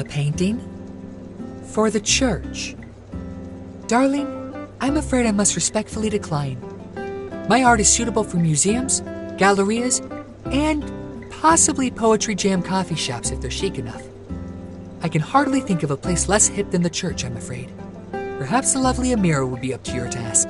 painting? For the church. Darling, I'm afraid I must respectfully decline. My art is suitable for museums, gallerias, and possibly poetry jam coffee shops if they're chic enough. I can hardly think of a place less hip than the church, I'm afraid. Perhaps the lovely Amira would be up to your task.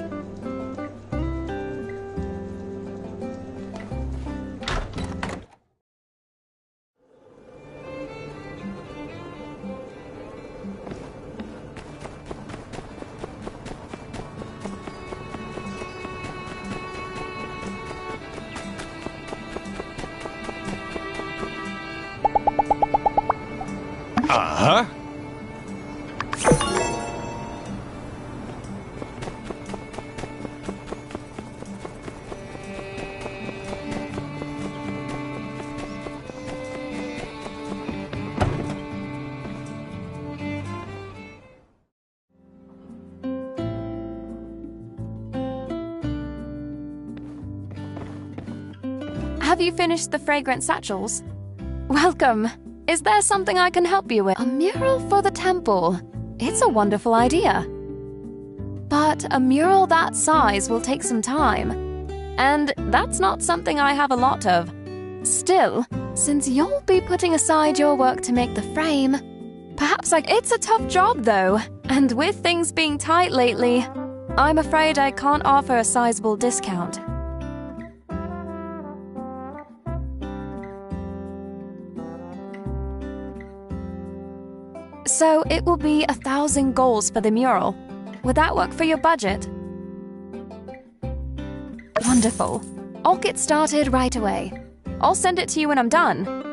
Uh-huh. Have you finished the fragrant satchels? Welcome. Is there something I can help you with? A mural for the temple. It's a wonderful idea. But a mural that size will take some time. And that's not something I have a lot of. Still, since you'll be putting aside your work to make the frame, perhaps it's a tough job though. And with things being tight lately, I'm afraid I can't offer a sizable discount. So it will be 1,000 goals for the mural. Would that work for your budget? Wonderful. I'll get started right away. I'll send it to you when I'm done.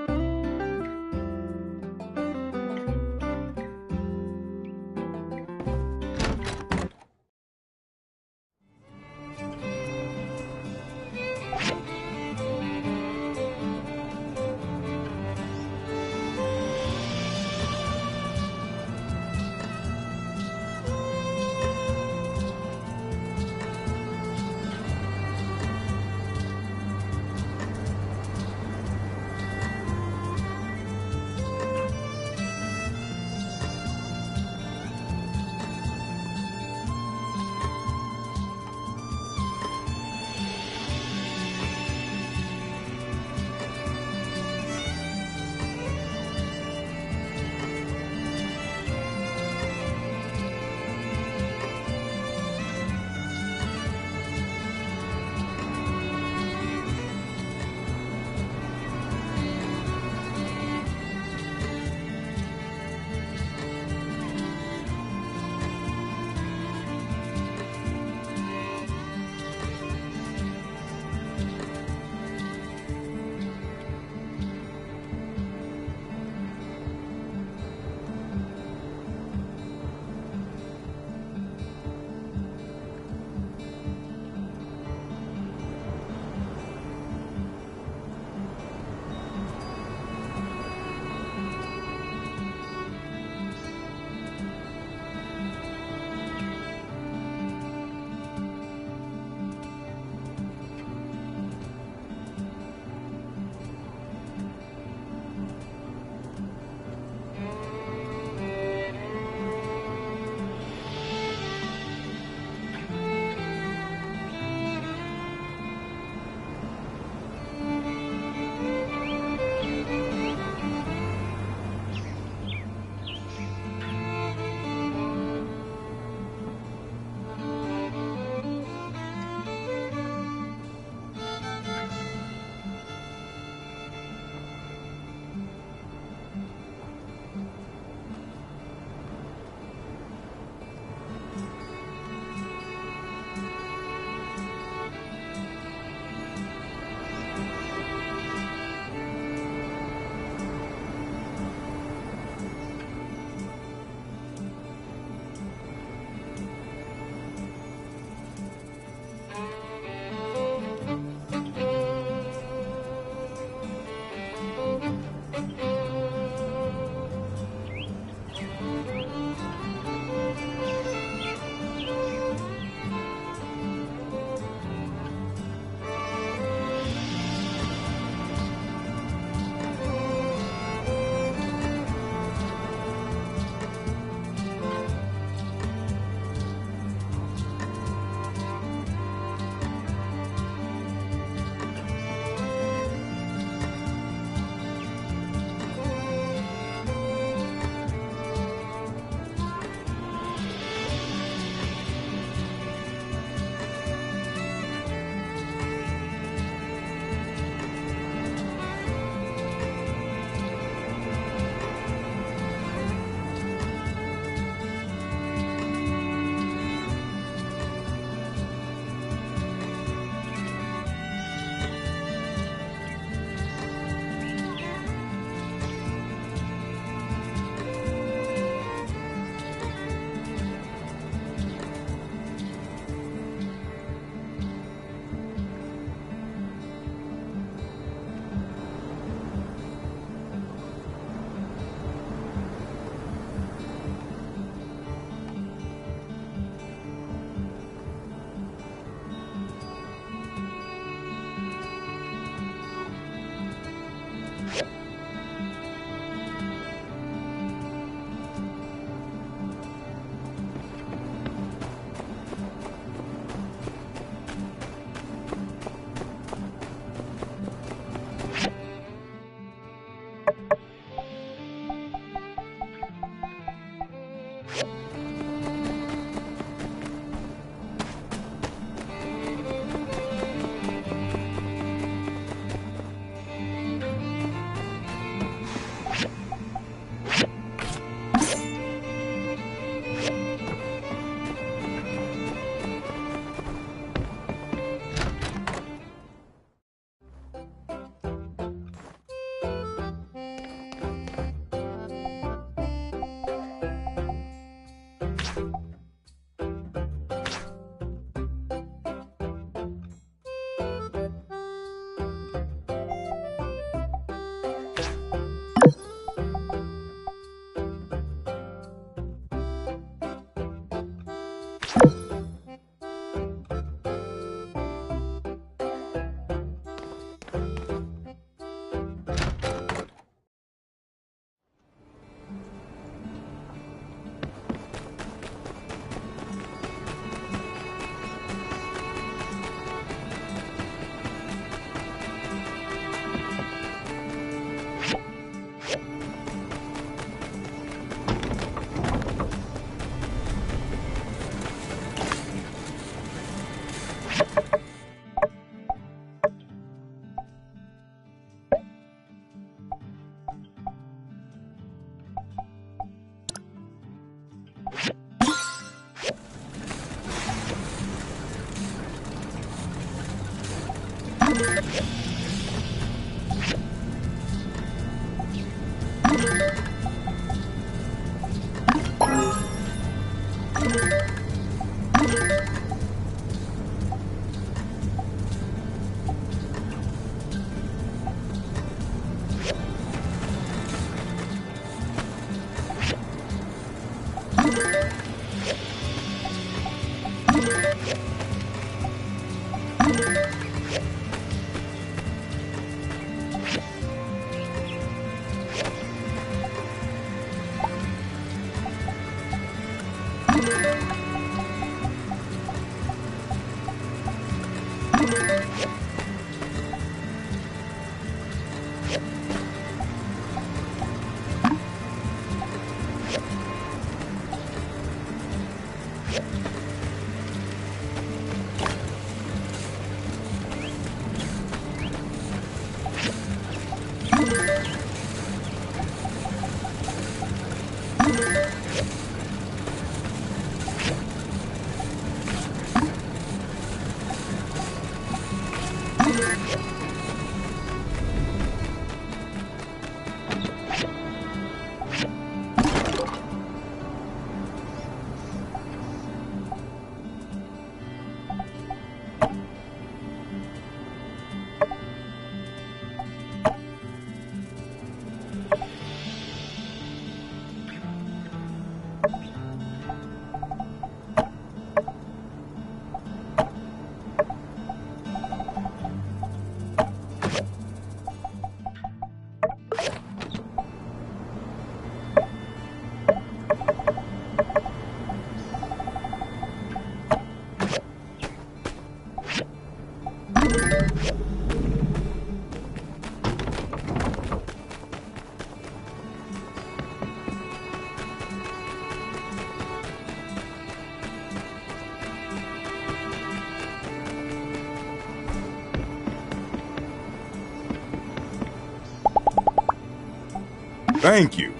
Thank you.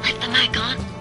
Like the mic on.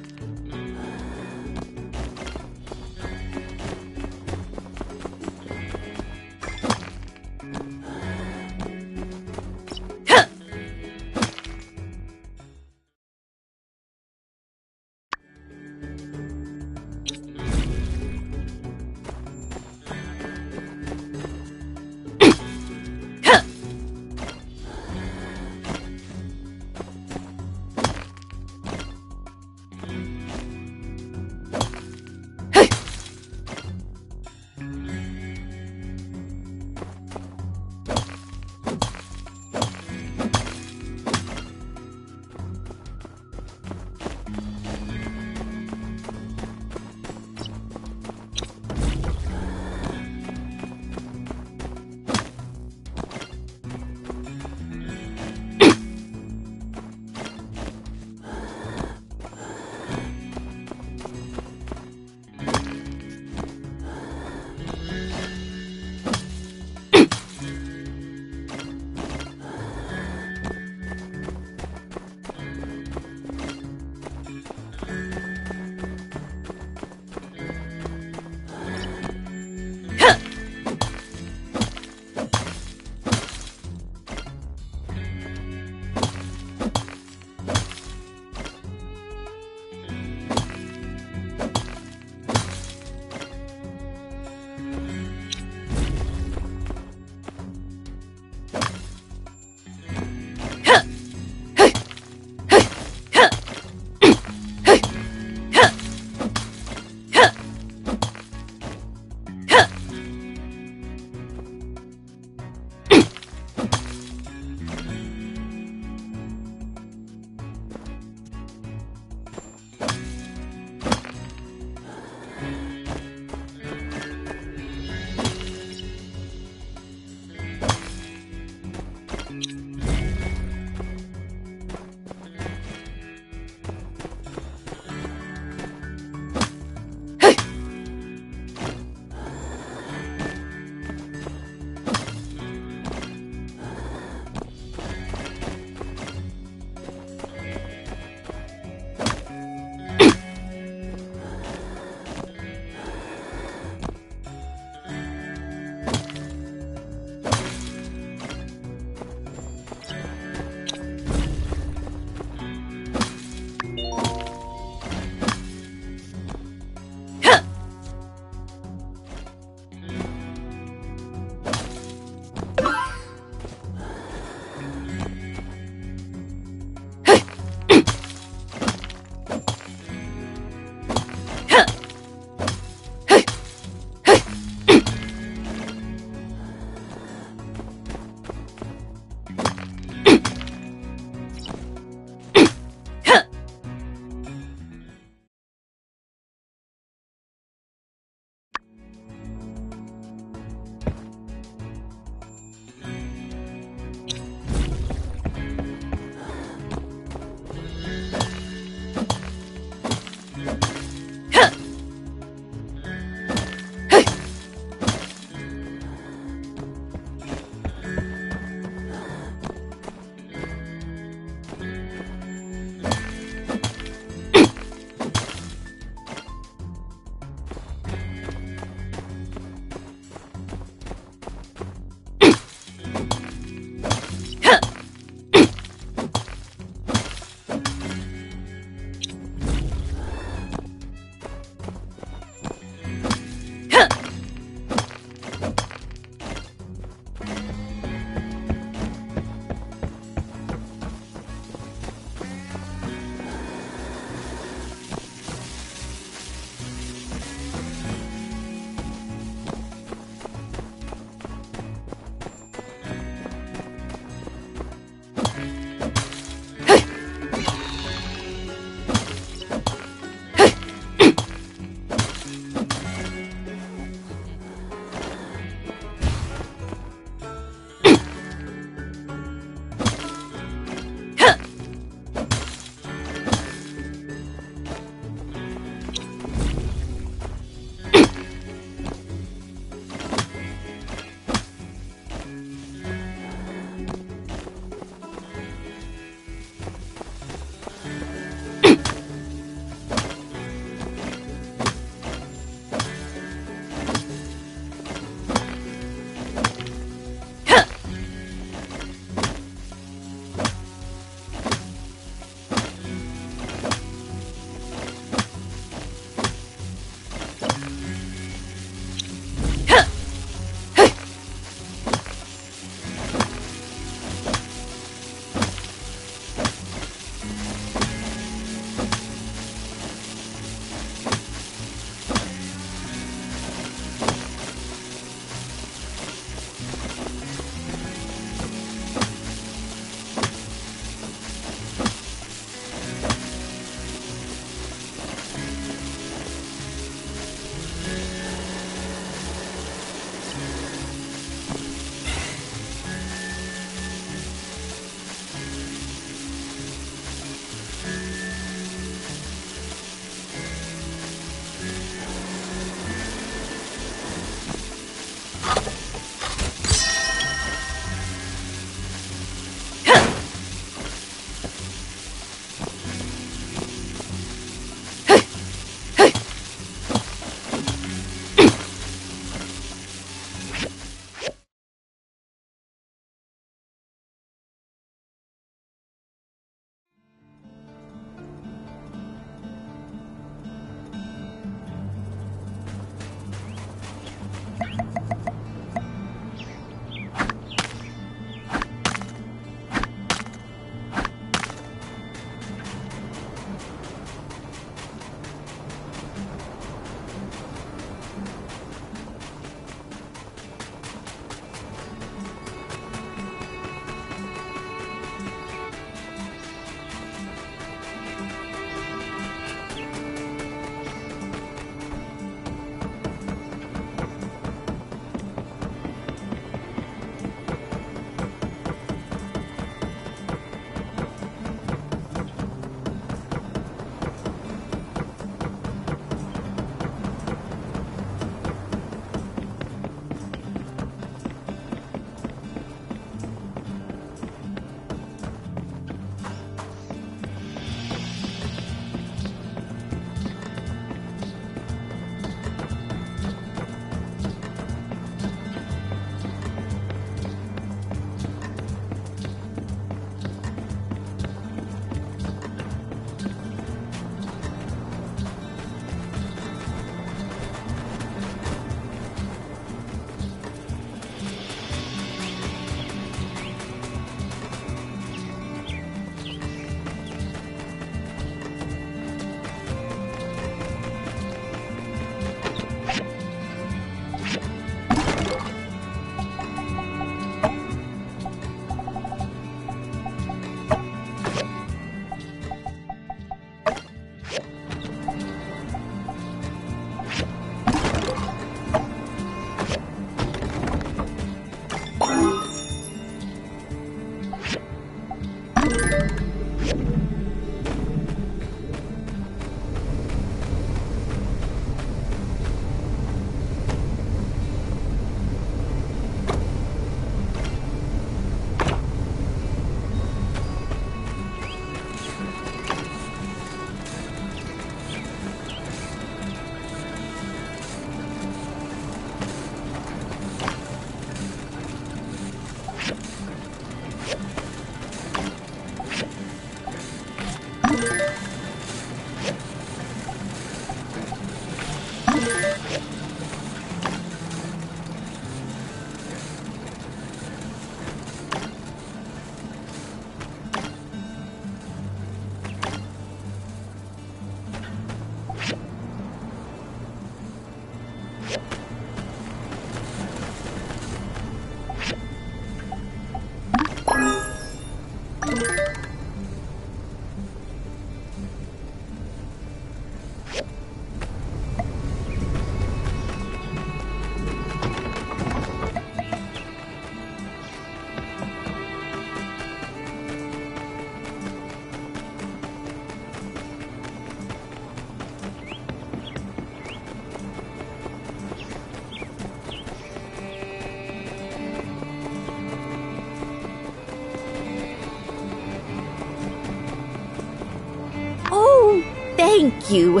you.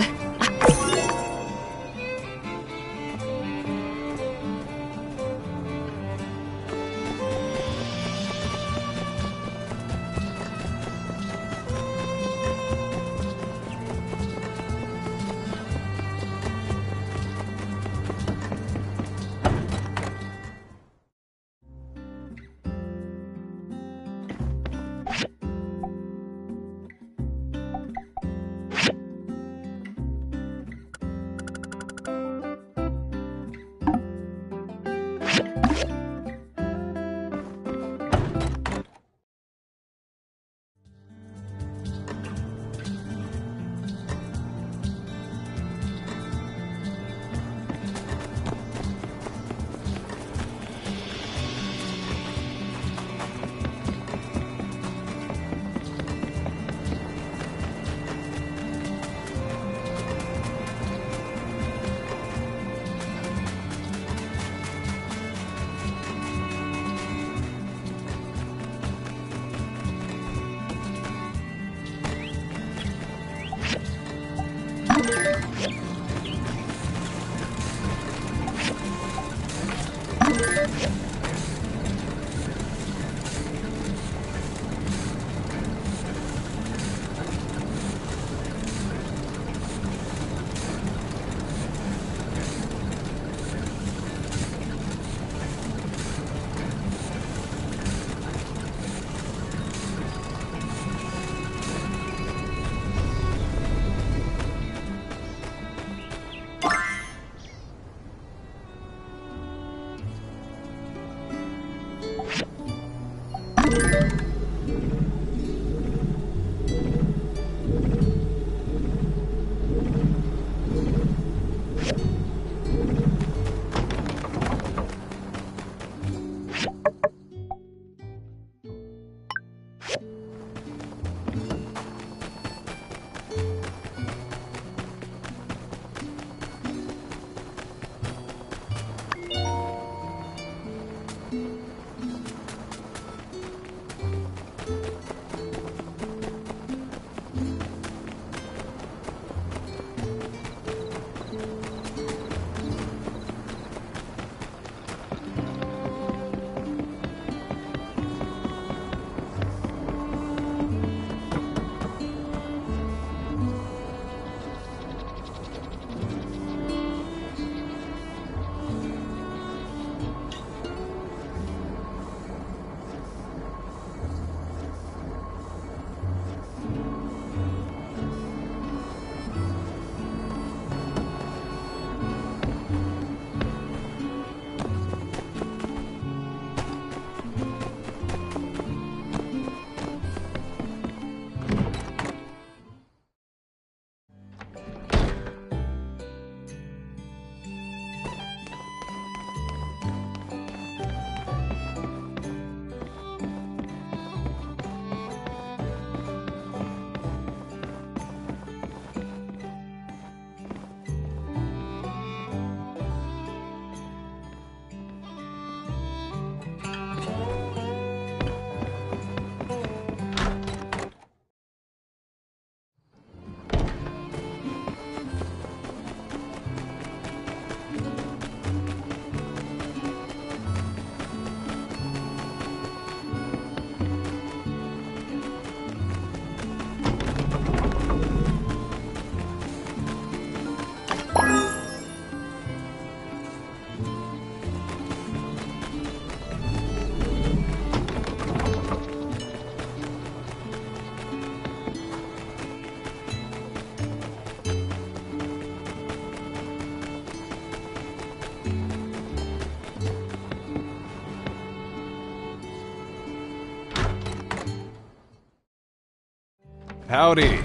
Howdy.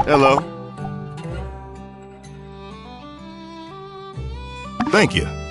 Hello. Thank you.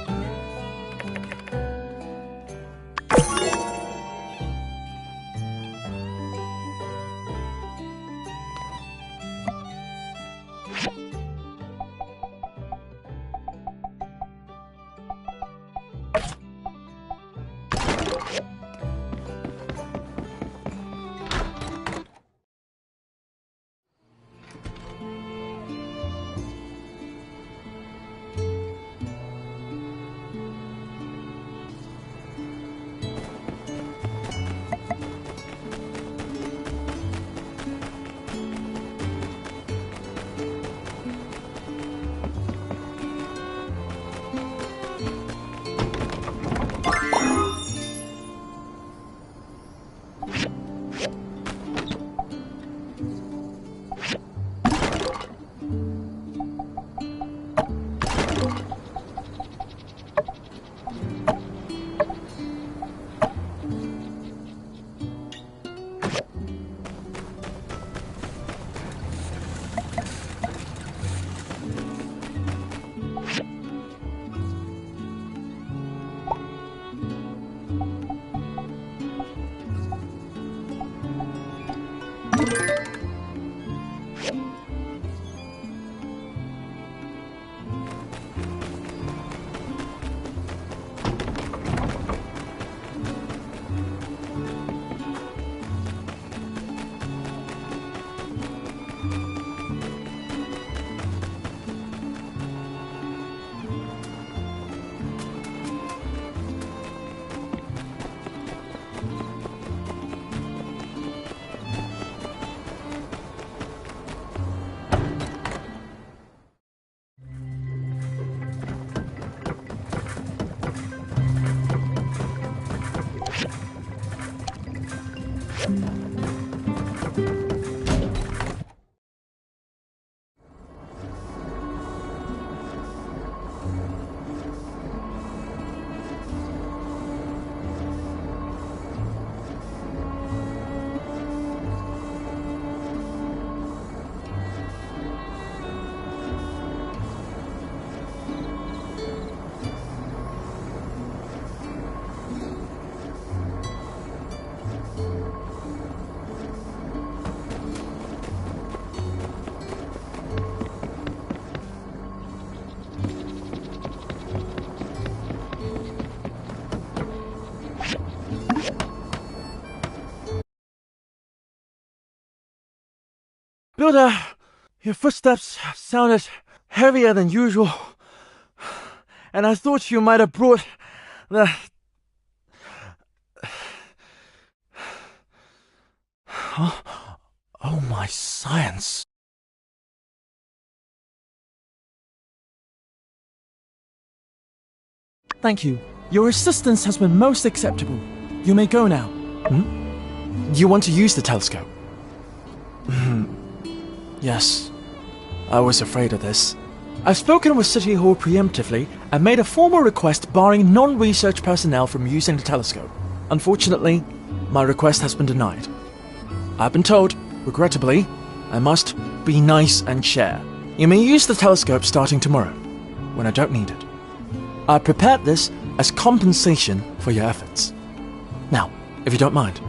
Builder, your footsteps sounded heavier than usual, and I thought you might have brought the... Oh, my science. Thank you. Your assistance has been most acceptable. You may go now. You want to use the telescope? Yes. I was afraid of this. I've spoken with City Hall preemptively and made a formal request barring non-research personnel from using the telescope. Unfortunately, my request has been denied. I've been told, regrettably, I must be nice and share. You may use the telescope starting tomorrow, when I don't need it. I prepared this as compensation for your efforts. Now, if you don't mind.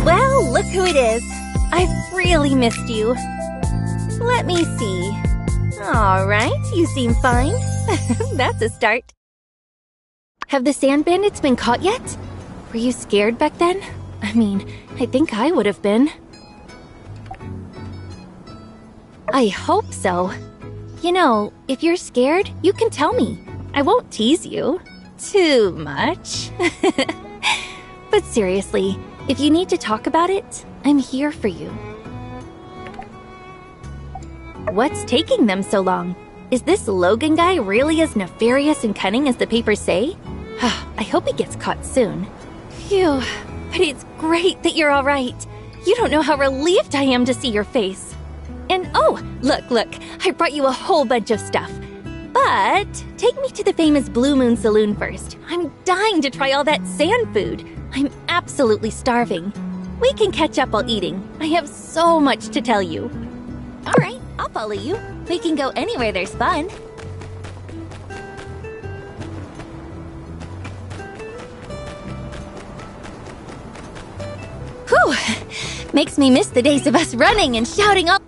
Well, look who it is. I've really missed you. Let me see. All right, you seem fine. That's a start. Have the sand bandits been caught yet? Were you scared back then? I mean, I think I would have been. I hope so. You know, if you're scared, you can tell me. I won't tease you. Too much. But seriously, if you need to talk about it, I'm here for you. What's taking them so long? Is this Logan guy really as nefarious and cunning as the papers say? I hope he gets caught soon. Phew, but it's great that you're all right. You don't know how relieved I am to see your face. And oh, look, I brought you a whole bunch of stuff. But take me to the famous Blue Moon Saloon first. I'm dying to try all that sand food. I'm absolutely starving. We can catch up while eating. I have so much to tell you. All right, I'll follow you. We can go anywhere there's fun. Whew! Makes me miss the days of us running and shouting all...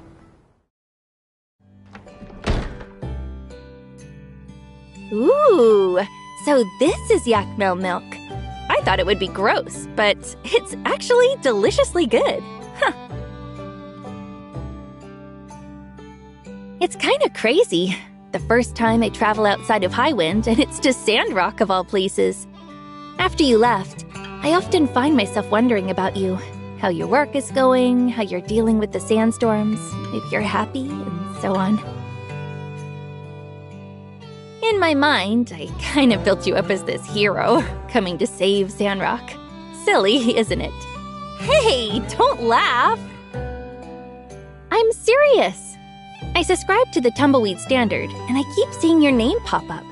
Ooh, so this is yak milk. I thought it would be gross, but it's actually deliciously good. Huh. It's kind of crazy. The first time I travel outside of Highwind, and it's to Sandrock of all places. After you left, I often find myself wondering about you. How your work is going, how you're dealing with the sandstorms, if you're happy, and so on. In my mind, I kind of built you up as this hero, coming to save Sandrock. Silly, isn't it? Hey, don't laugh! I'm serious. I subscribe to the Tumbleweed Standard, and I keep seeing your name pop up.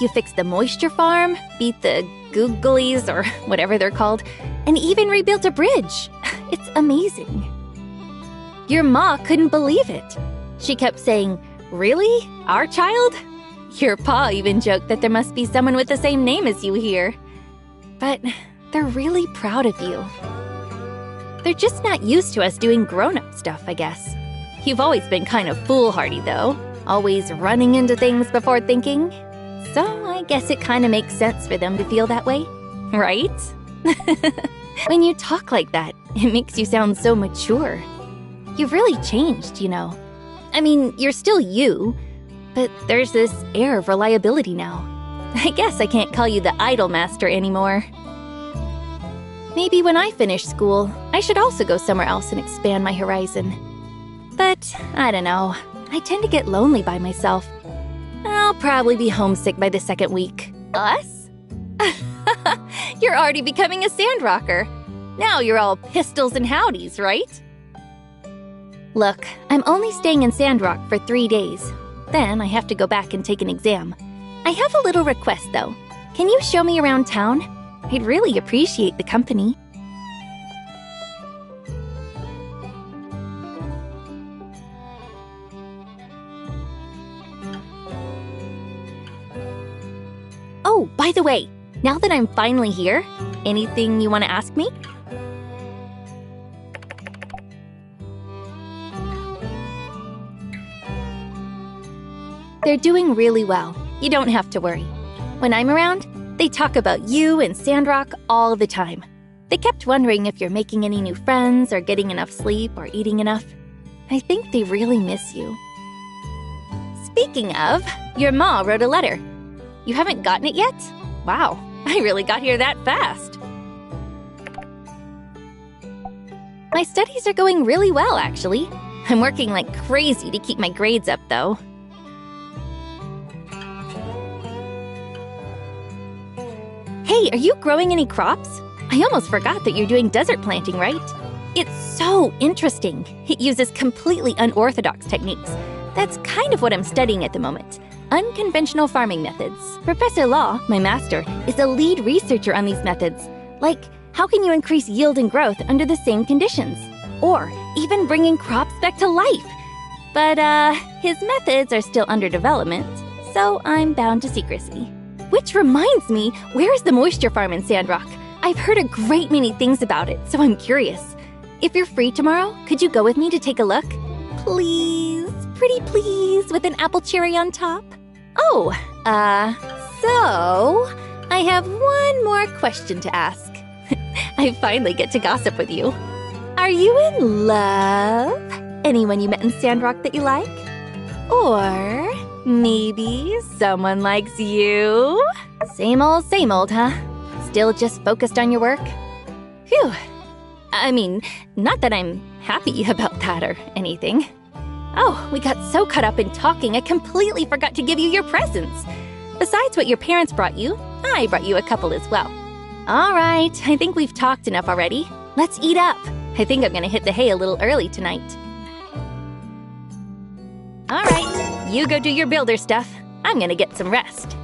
You fixed the moisture farm, beat the googlies, or whatever they're called, and even rebuilt a bridge. It's amazing. Your ma couldn't believe it. She kept saying, "Really? Our child?" Your pa even joked that there must be someone with the same name as you here. But they're really proud of you. They're just not used to us doing grown-up stuff, I guess. You've always been kind of foolhardy, though. Always running into things before thinking. So I guess it kind of makes sense for them to feel that way, right? When you talk like that, it makes you sound so mature. You've really changed, you know. I mean, you're still you, but there's this air of reliability now. I guess I can't call you the idol master anymore. Maybe when I finish school, I should also go somewhere else and expand my horizon. But I don't know. I tend to get lonely by myself. I'll probably be homesick by the second week. Us? You're already becoming a Sandrocker. Now you're all pistols and howdies, right? Look, I'm only staying in Sandrock for 3 days. Then I have to go back and take an exam. I have a little request, though. Can you show me around town? I'd really appreciate the company. Oh, by the way, now that I'm finally here, anything you want to ask me? They're doing really well. You don't have to worry. When I'm around, they talk about you and Sandrock all the time. They kept wondering if you're making any new friends or getting enough sleep or eating enough. I think they really miss you. Speaking of, your ma wrote a letter. You haven't gotten it yet? Wow, I really got here that fast. My studies are going really well, actually. I'm working like crazy to keep my grades up, though. Hey, are you growing any crops? I almost forgot that you're doing desert planting, right? It's so interesting. It uses completely unorthodox techniques. That's kind of what I'm studying at the moment. Unconventional farming methods. Professor Law, my master, is a lead researcher on these methods. Like, how can you increase yield and growth under the same conditions? Or even bringing crops back to life. But, his methods are still under development, so I'm bound to secrecy. Which reminds me, where is the moisture farm in Sandrock? I've heard a great many things about it, so I'm curious. If you're free tomorrow, could you go with me to take a look? Please, pretty please, with an apple cherry on top. Oh, so I have one more question to ask. I finally get to gossip with you. Are you in love? Anyone you met in Sandrock that you like? Or maybe someone likes you? Same old, huh? Still just focused on your work? Phew. I mean, not that I'm happy about that or anything. Oh, we got so caught up in talking, I completely forgot to give you your presents. Besides what your parents brought you, I brought you a couple as well. All right, I think we've talked enough already. Let's eat up. I think I'm gonna hit the hay a little early tonight. All right, you go do your builder stuff. I'm gonna get some rest.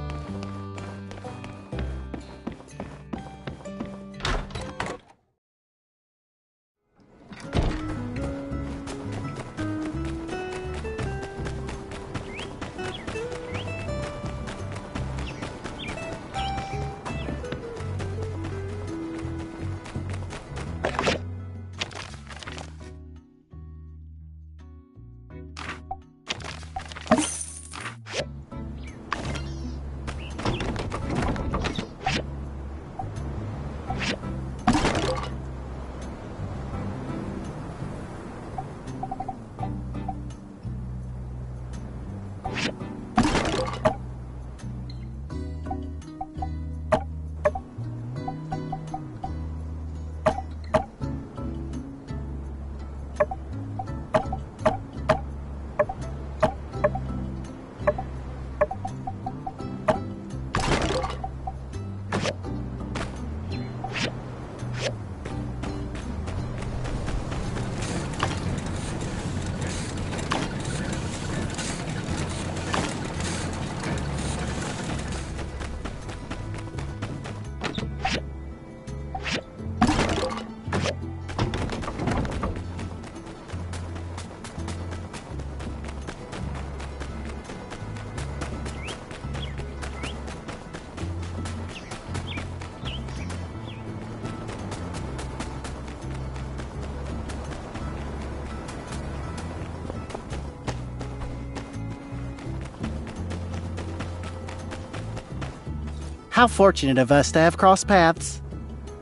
How fortunate of us to have crossed paths.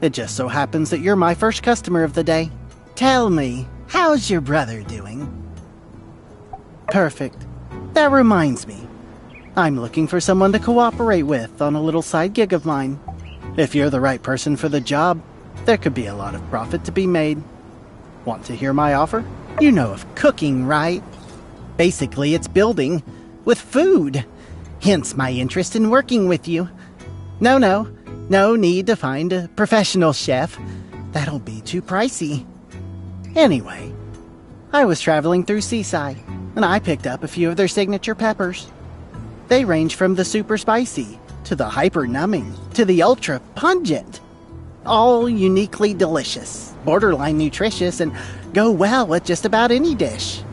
It just so happens that you're my first customer of the day. Tell me, how's your brother doing? Perfect. That reminds me. I'm looking for someone to cooperate with on a little side gig of mine. If you're the right person for the job, there could be a lot of profit to be made. Want to hear my offer? You know of cooking, right? Basically, it's building with food. Hence my interest in working with you. No need to find a professional chef. That'll be too pricey. Anyway, I was traveling through Seaside, and I picked up a few of their signature peppers. They range from the super spicy, to the hyper numbing, to the ultra pungent. All uniquely delicious, borderline nutritious, and go well with just about any dish.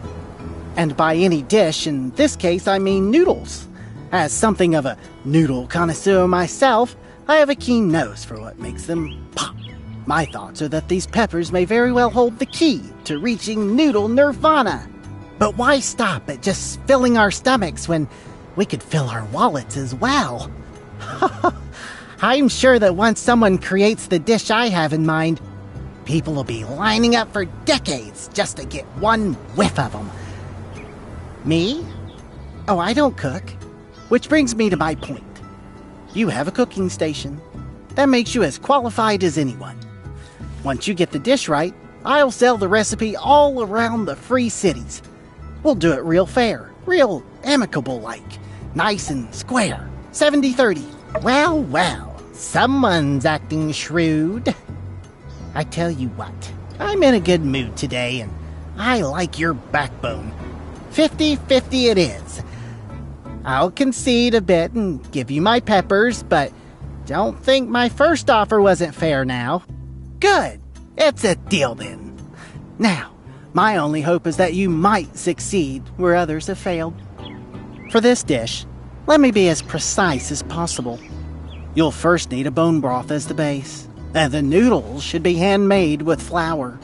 And by any dish, in this case, I mean noodles. As something of a noodle connoisseur myself, I have a keen nose for what makes them pop. My thoughts are that these peppers may very well hold the key to reaching noodle nirvana. But why stop at just filling our stomachs when we could fill our wallets as well? I'm sure that once someone creates the dish I have in mind, people will be lining up for decades just to get one whiff of them. Me? Oh, I don't cook. Which brings me to my point. You have a cooking station. That makes you as qualified as anyone. Once you get the dish right, I'll sell the recipe all around the free cities. We'll do it real fair, real amicable-like, nice and square, 70-30. Well, someone's acting shrewd. I tell you what, I'm in a good mood today, and I like your backbone. 50-50 it is. I'll concede a bit and give you my peppers, but don't think my first offer wasn't fair now. Good. It's a deal then. Now, my only hope is that you might succeed where others have failed. For this dish, let me be as precise as possible. You'll first need a bone broth as the base, and the noodles should be handmade with flour.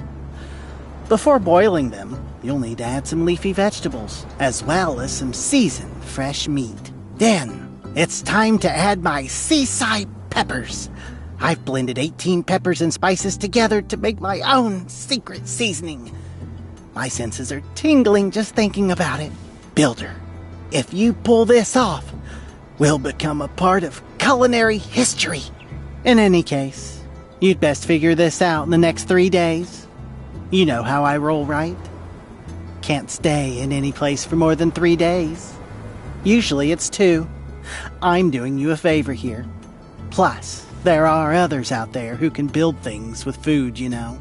Before boiling them, you'll need to add some leafy vegetables, as well as some seasoned fresh meat. Then, it's time to add my seaside peppers. I've blended 18 peppers and spices together to make my own secret seasoning. My senses are tingling just thinking about it. Builder, if you pull this off, we'll become a part of culinary history. In any case, you'd best figure this out in the next 3 days. You know how I roll, right? Can't stay in any place for more than 3 days. Usually it's 2. I'm doing you a favor here. Plus, there are others out there who can build things with food, you know.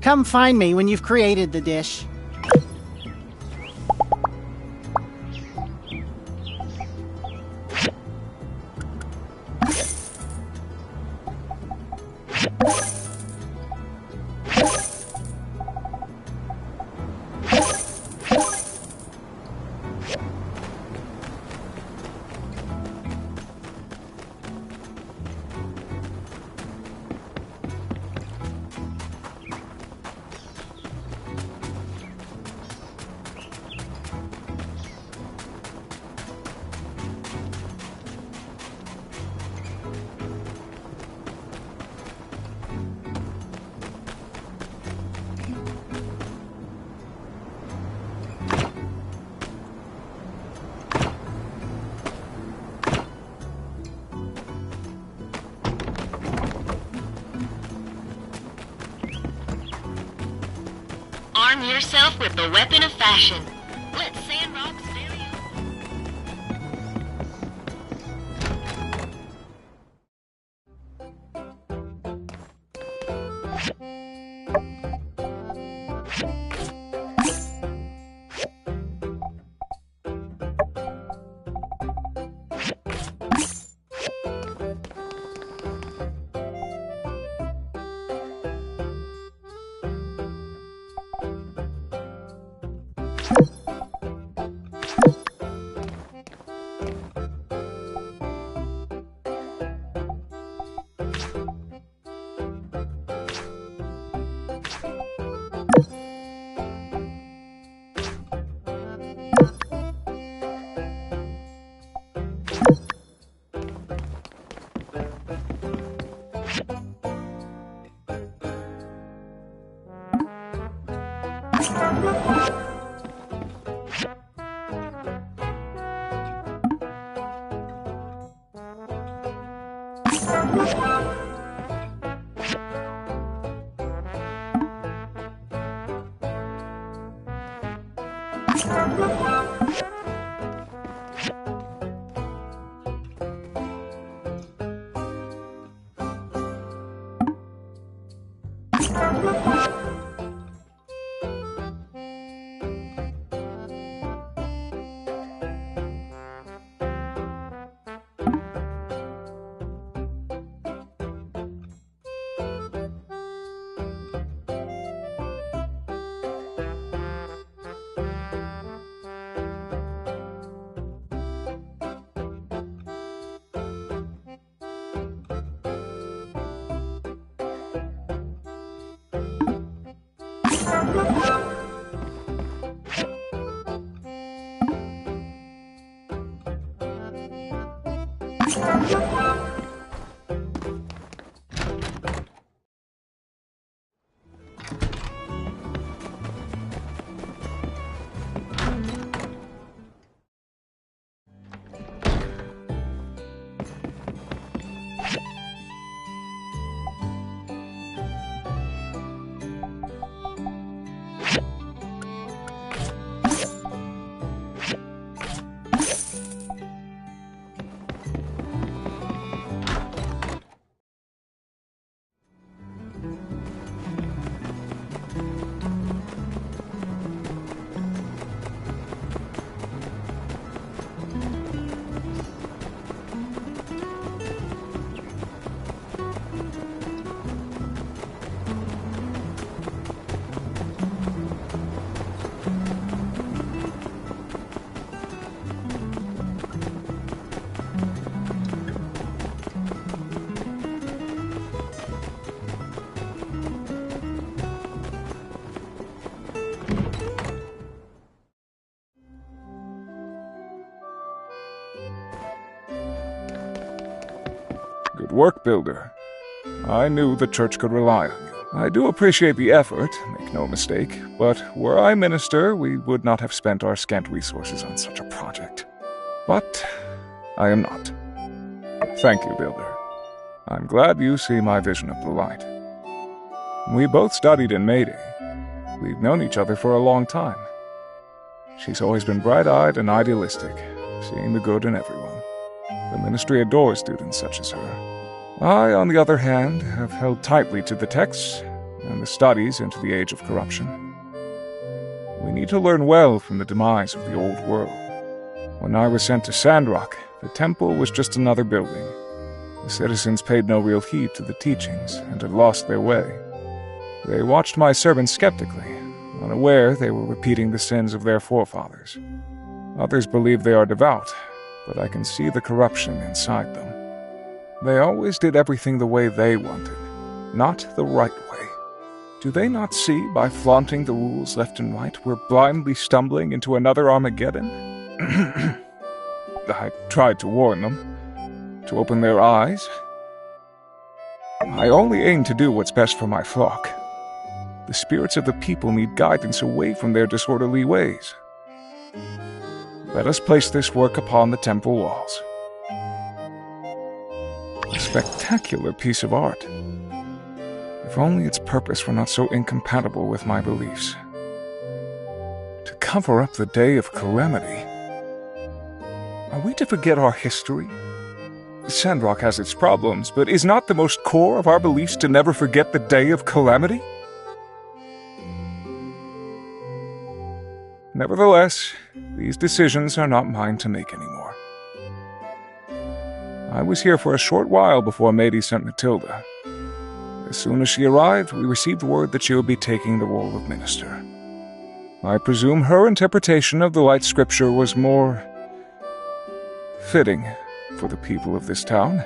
Come find me when you've created the dish. Arm yourself with the weapon of fashion. Let Sandrock stare you. You Good work, Builder. I knew the church could rely on you. I do appreciate the effort, make no mistake, but were I minister, we would not have spent our scant resources on such a project. But I am not. Thank you, Builder. I'm glad you see my vision of the light. We both studied in Mayday. We've known each other for a long time. She's always been bright-eyed and idealistic, seeing the good in everyone. The ministry adores students such as her. I, on the other hand, have held tightly to the texts and the studies into the age of corruption. We need to learn well from the demise of the old world. When I was sent to Sandrock, the temple was just another building. The citizens paid no real heed to the teachings and had lost their way. They watched my sermons skeptically, unaware they were repeating the sins of their forefathers. Others believe they are devout, but I can see the corruption inside them. They always did everything the way they wanted, not the right way. Do they not see, by flaunting the rules left and right, we're blindly stumbling into another Armageddon? I tried to warn them, to open their eyes. I only aim to do what's best for my flock. The spirits of the people need guidance away from their disorderly ways. Let us place this work upon the temple walls. A spectacular piece of art. If only its purpose were not so incompatible with my beliefs. To cover up the day of calamity. Are we to forget our history? Sandrock has its problems, but is not the most core of our beliefs to never forget the day of calamity? Nevertheless, these decisions are not mine to make anymore. I was here for a short while before Mady sent Matilda. As soon as she arrived, we received word that she would be taking the role of minister. I presume her interpretation of the Light Scripture was more fitting for the people of this town.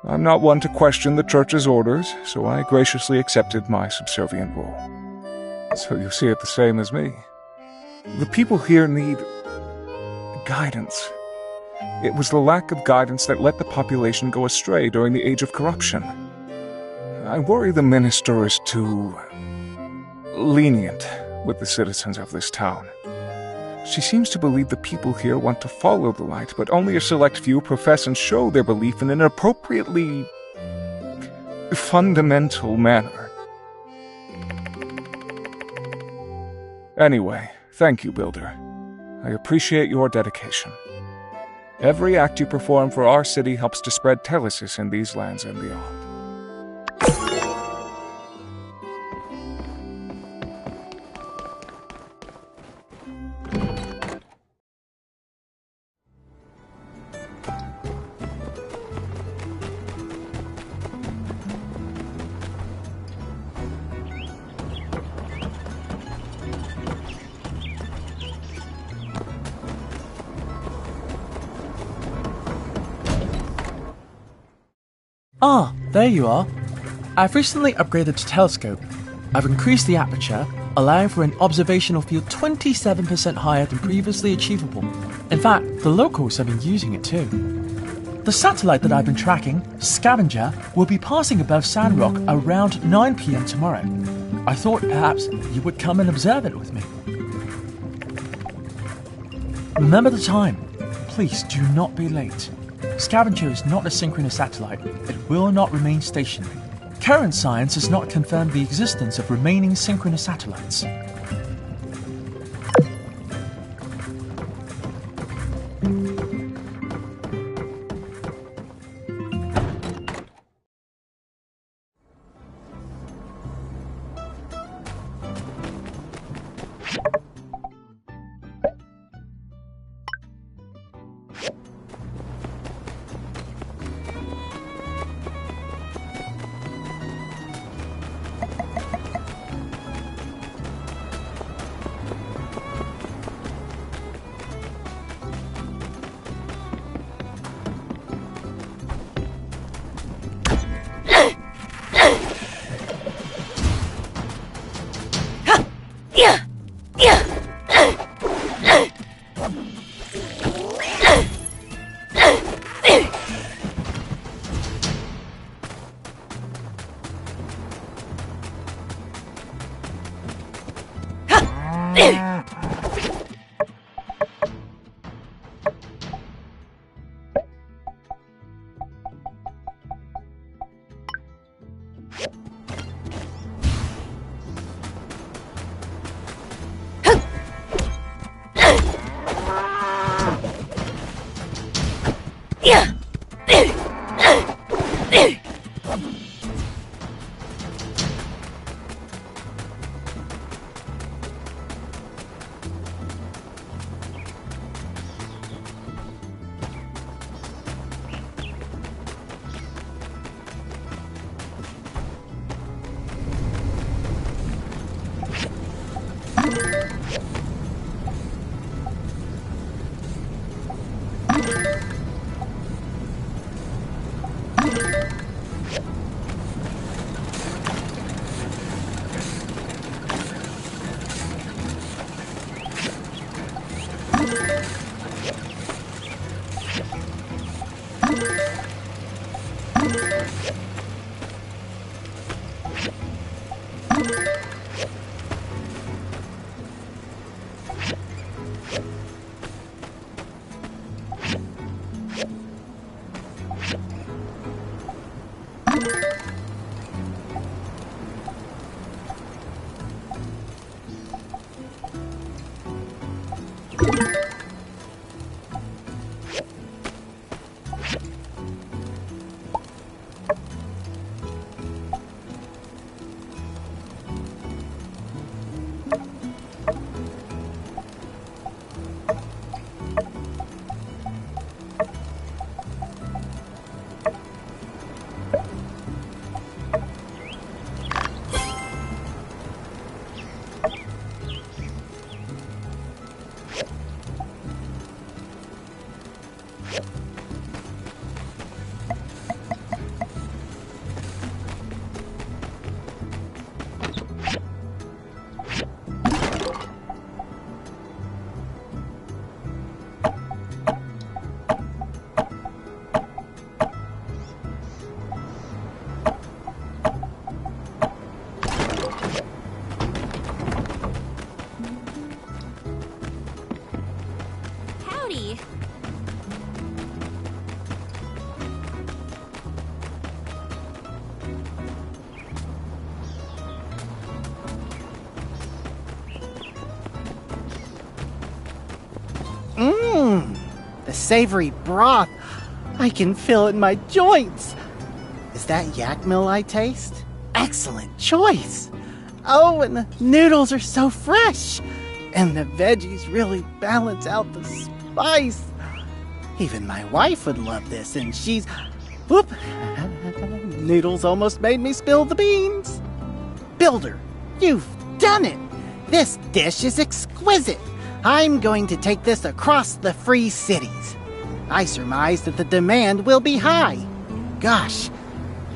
I'm not one to question the church's orders, so I graciously accepted my subservient role. So you see it the same as me. The people here need guidance. It was the lack of guidance that let the population go astray during the age of corruption. I worry the minister is too lenient with the citizens of this town. She seems to believe the people here want to follow the light, but only a select few profess and show their belief in an appropriately fundamental manner. Anyway, thank you, Builder. I appreciate your dedication. Every act you perform for our city helps to spread telesis in these lands and beyond. Ah, there you are. I've recently upgraded the telescope. I've increased the aperture, allowing for an observational field 27% higher than previously achievable. In fact, the locals have been using it too. The satellite that I've been tracking, Scavenger, will be passing above Sandrock around 9 PM tomorrow. I thought perhaps you would come and observe it with me. Remember the time. Please do not be late. Scavenger is not a synchronous satellite. It will not remain stationary. Current science has not confirmed the existence of remaining synchronous satellites. me. The savory broth. I can feel it in my joints. Is that yak mill I taste? Excellent choice. Oh, and the noodles are so fresh. And the veggies really balance out the spice. Even my wife would love this, and she's... Whoop! Noodles almost made me spill the beans. Builder, you've done it. This dish is exquisite. I'm going to take this across the free cities. I surmise that the demand will be high. Gosh,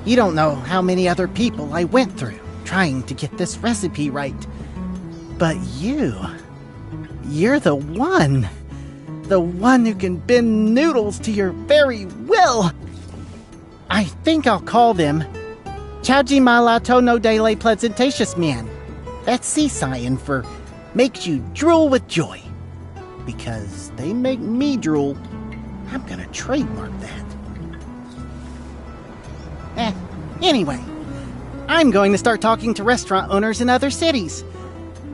you don't know how many other people I went through trying to get this recipe right. But you're the one. The one who can bend noodles to your very will. I think I'll call them Chowji Malato no Dele Pleasantatious Man. That's Seasayan for makes you drool with joy. Because they make me drool, I'm gonna trademark that. Anyway, I'm going to start talking to restaurant owners in other cities.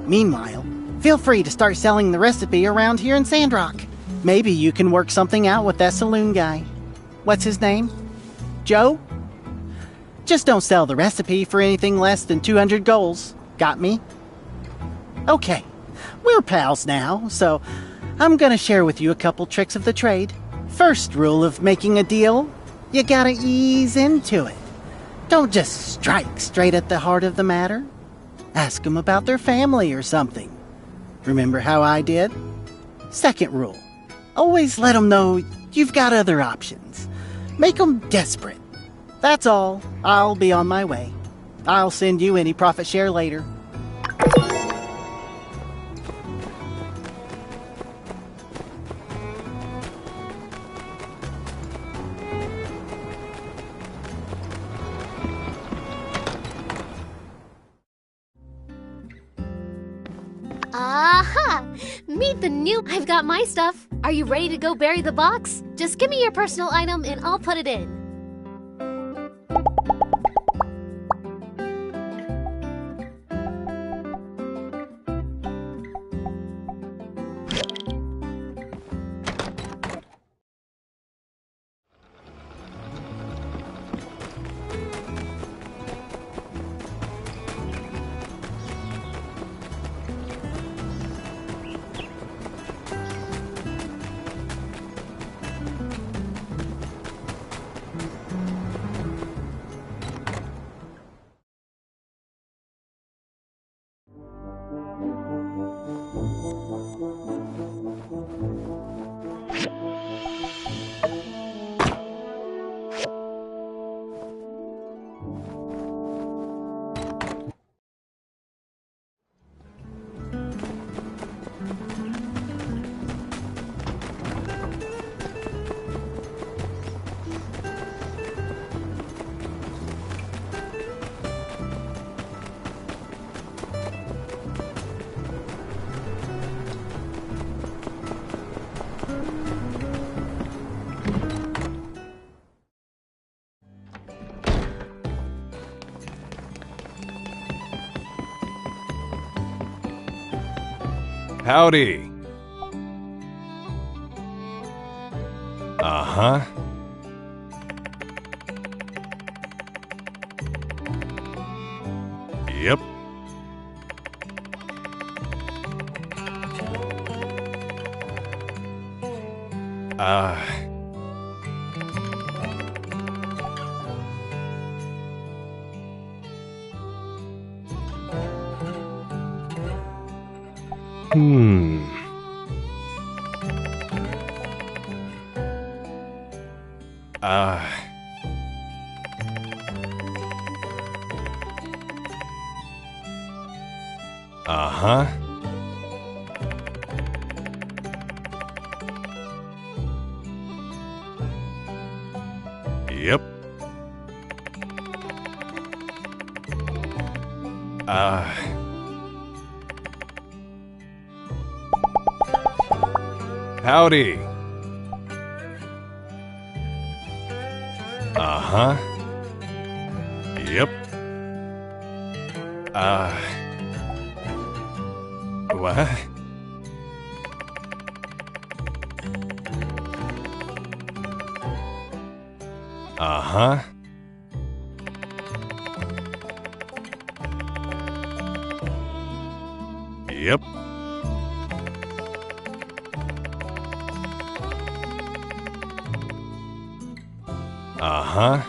Meanwhile, feel free to start selling the recipe around here in Sandrock. Maybe you can work something out with that saloon guy. What's his name? Joe? Just don't sell the recipe for anything less than 200 golds. Got me? Okay, we're pals now, so I'm gonna share with you a couple tricks of the trade. First rule of making a deal, you gotta ease into it. Don't just strike straight at the heart of the matter. Ask them about their family or something. Remember how I did? Second rule, always let them know you've got other options. Make them desperate. That's all. I'll be on my way. I'll send you any profit share later. Aha! Meet the new... I've got my stuff. Are you ready to go bury the box? Just give me your personal item and I'll put it in. Howdy. Uh-huh. Yep. Uh-huh. Yep. Howdy. Uh-huh. Yep. What? Uh-huh. Yep. Uh-huh.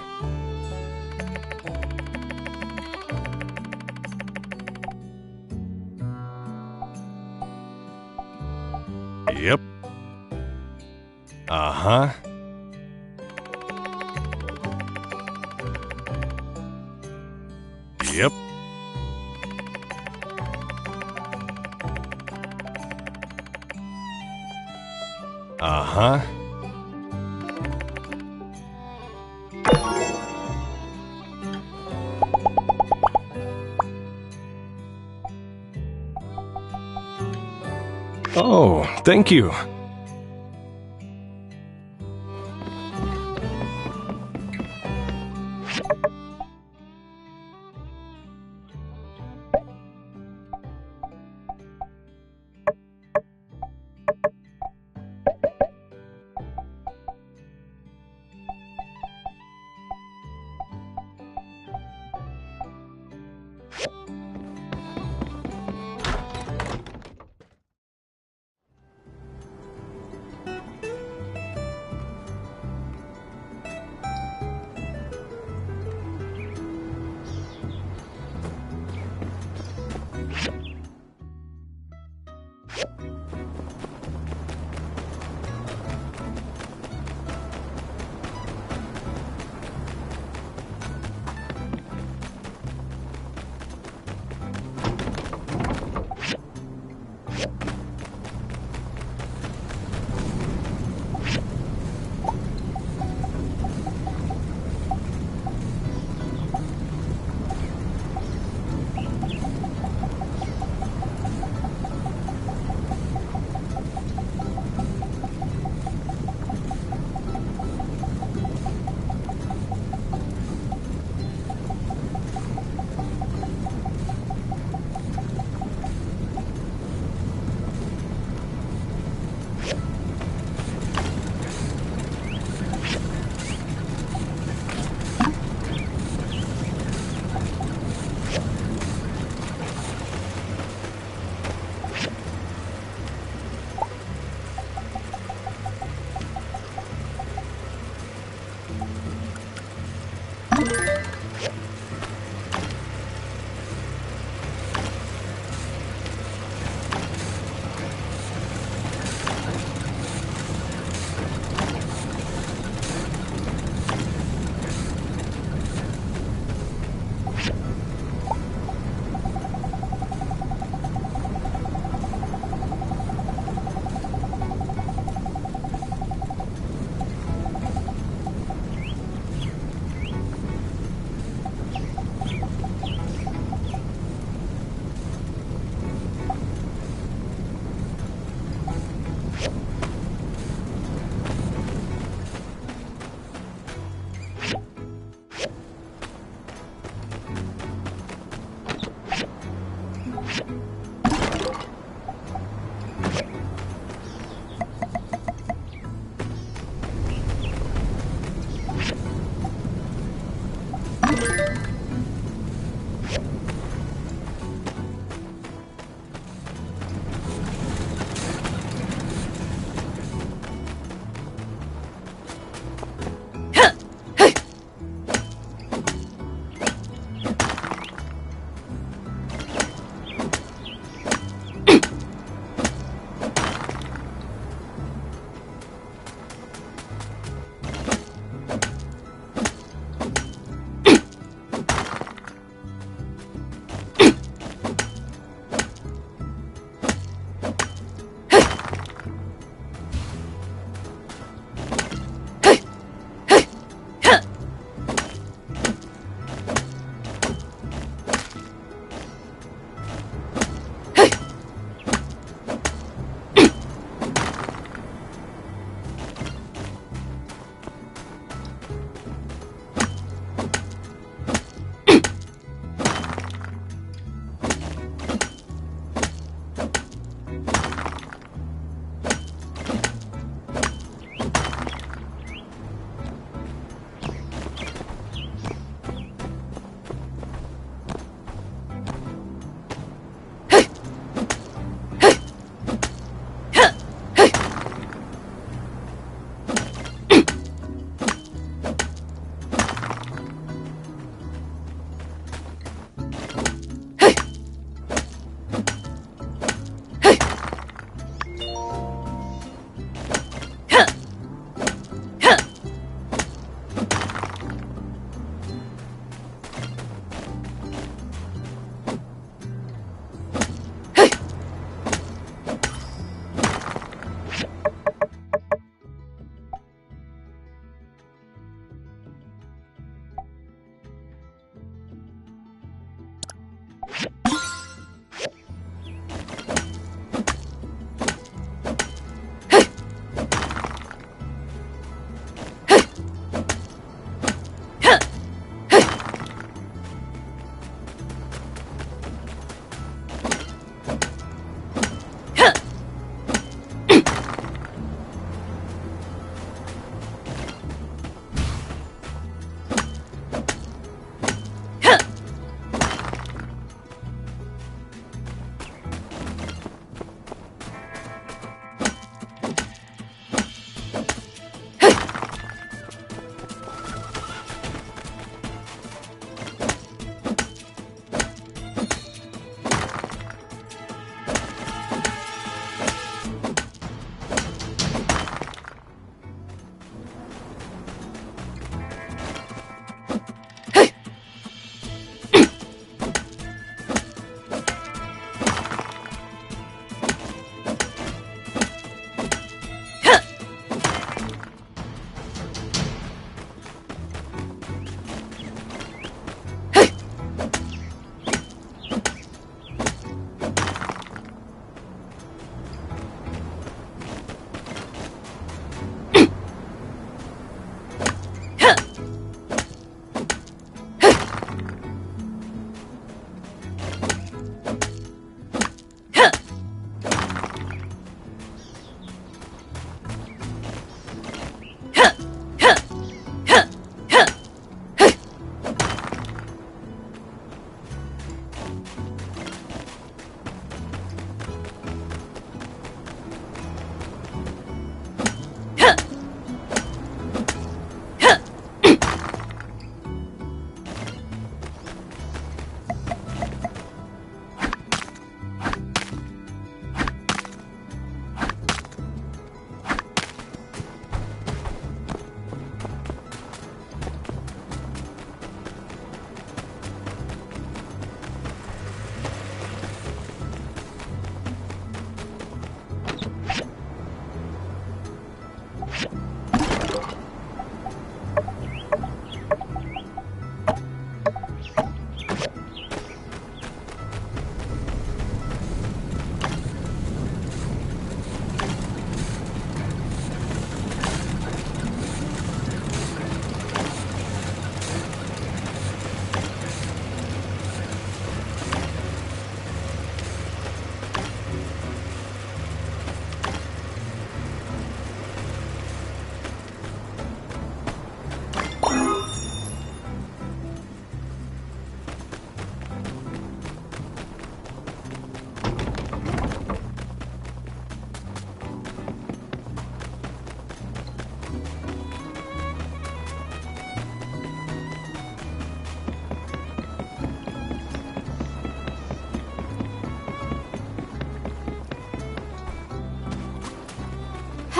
Yep. Uh-huh. Yep. Uh-huh. Oh, thank you.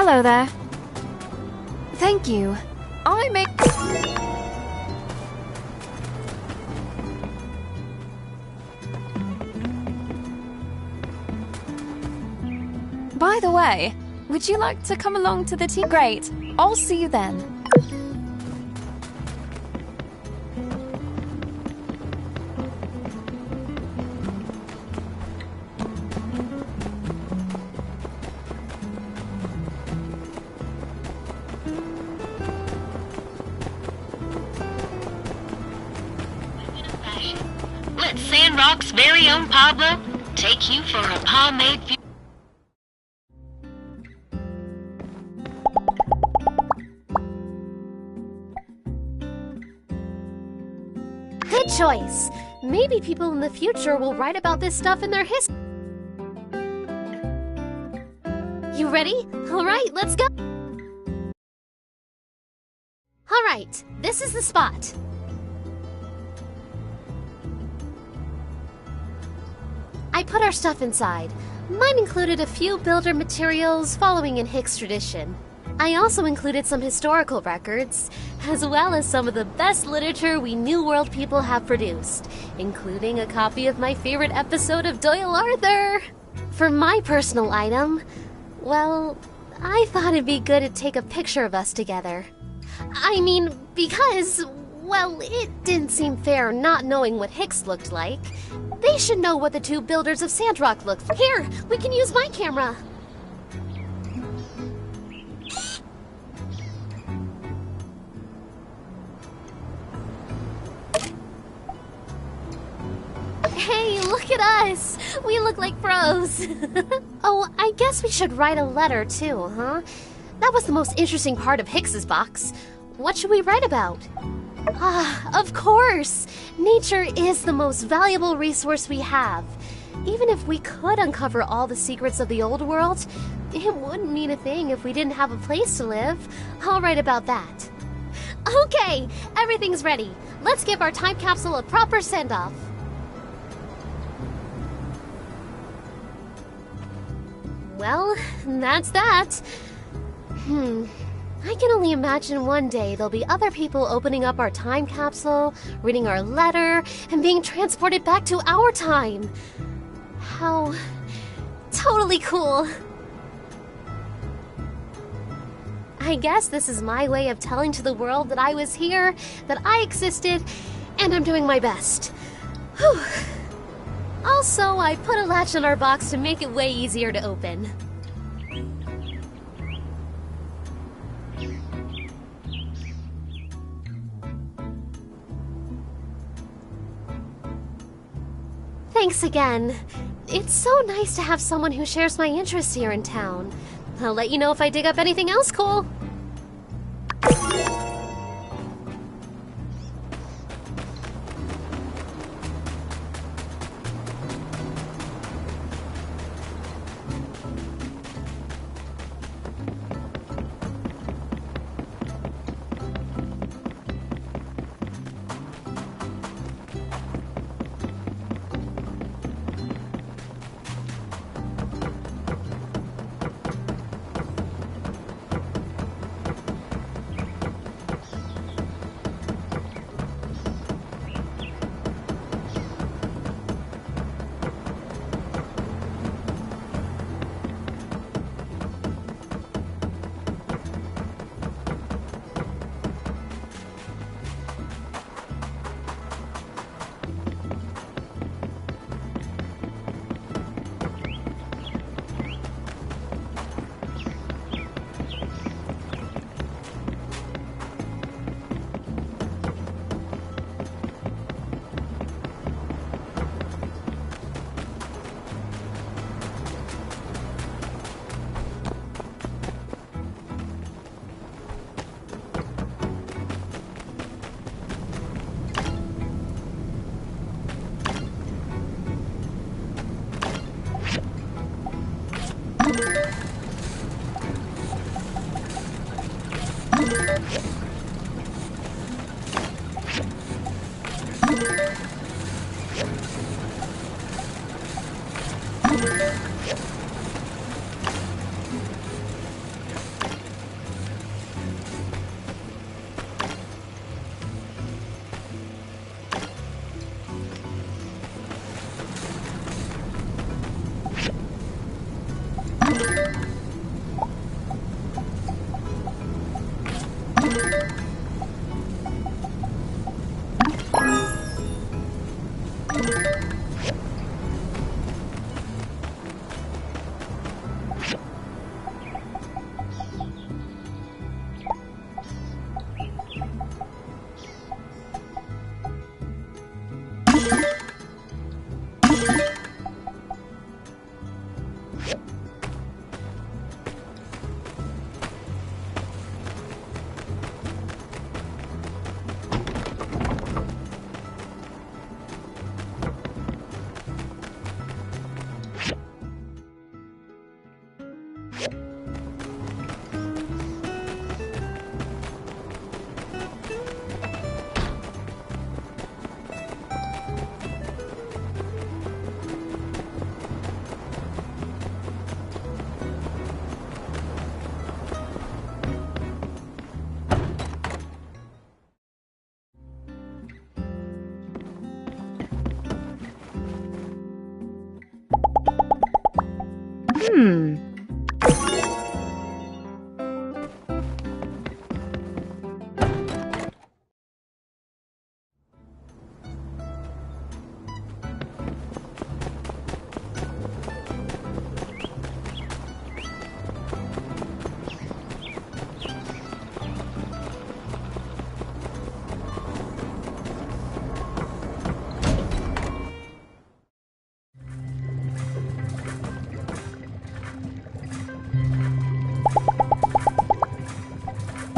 Hello there. Thank you. I make... By the way, would you like to come along to the tea? Great. I'll see you then. Let Sandrock's very own Pablo take you for a pomade view. Good choice. Maybe people in the future will write about this stuff in their history. You ready? All right, let's go. All right, this is the spot. I put our stuff inside. Mine included a few builder materials following in Hicks tradition. I also included some historical records, as well as some of the best literature we New World people have produced, including a copy of my favorite episode of Doyle Arthur. For my personal item, well, I thought it'd be good to take a picture of us together. I mean, because, well, it didn't seem fair not knowing what Hicks looked like. They should know what the two builders of Sandrock looked like. Here, we can use my camera. Hey, look at us! We look like pros! Oh, I guess we should write a letter too, huh? That was the most interesting part of Hicks's box. What should we write about? Ah, of course! Nature is the most valuable resource we have. Even if we could uncover all the secrets of the old world, it wouldn't mean a thing if we didn't have a place to live. I'll write about that. Okay, everything's ready. Let's give our time capsule a proper send-off. Well, that's that. I can only imagine one day there'll be other people opening up our time capsule, reading our letter, and being transported back to our time. How totally cool. I guess this is my way of telling to the world that I was here, that I existed, and I'm doing my best. Whew. Also, I put a latch on our box to make it way easier to open. Thanks again. It's so nice to have someone who shares my interests here in town. I'll let you know if I dig up anything else cool.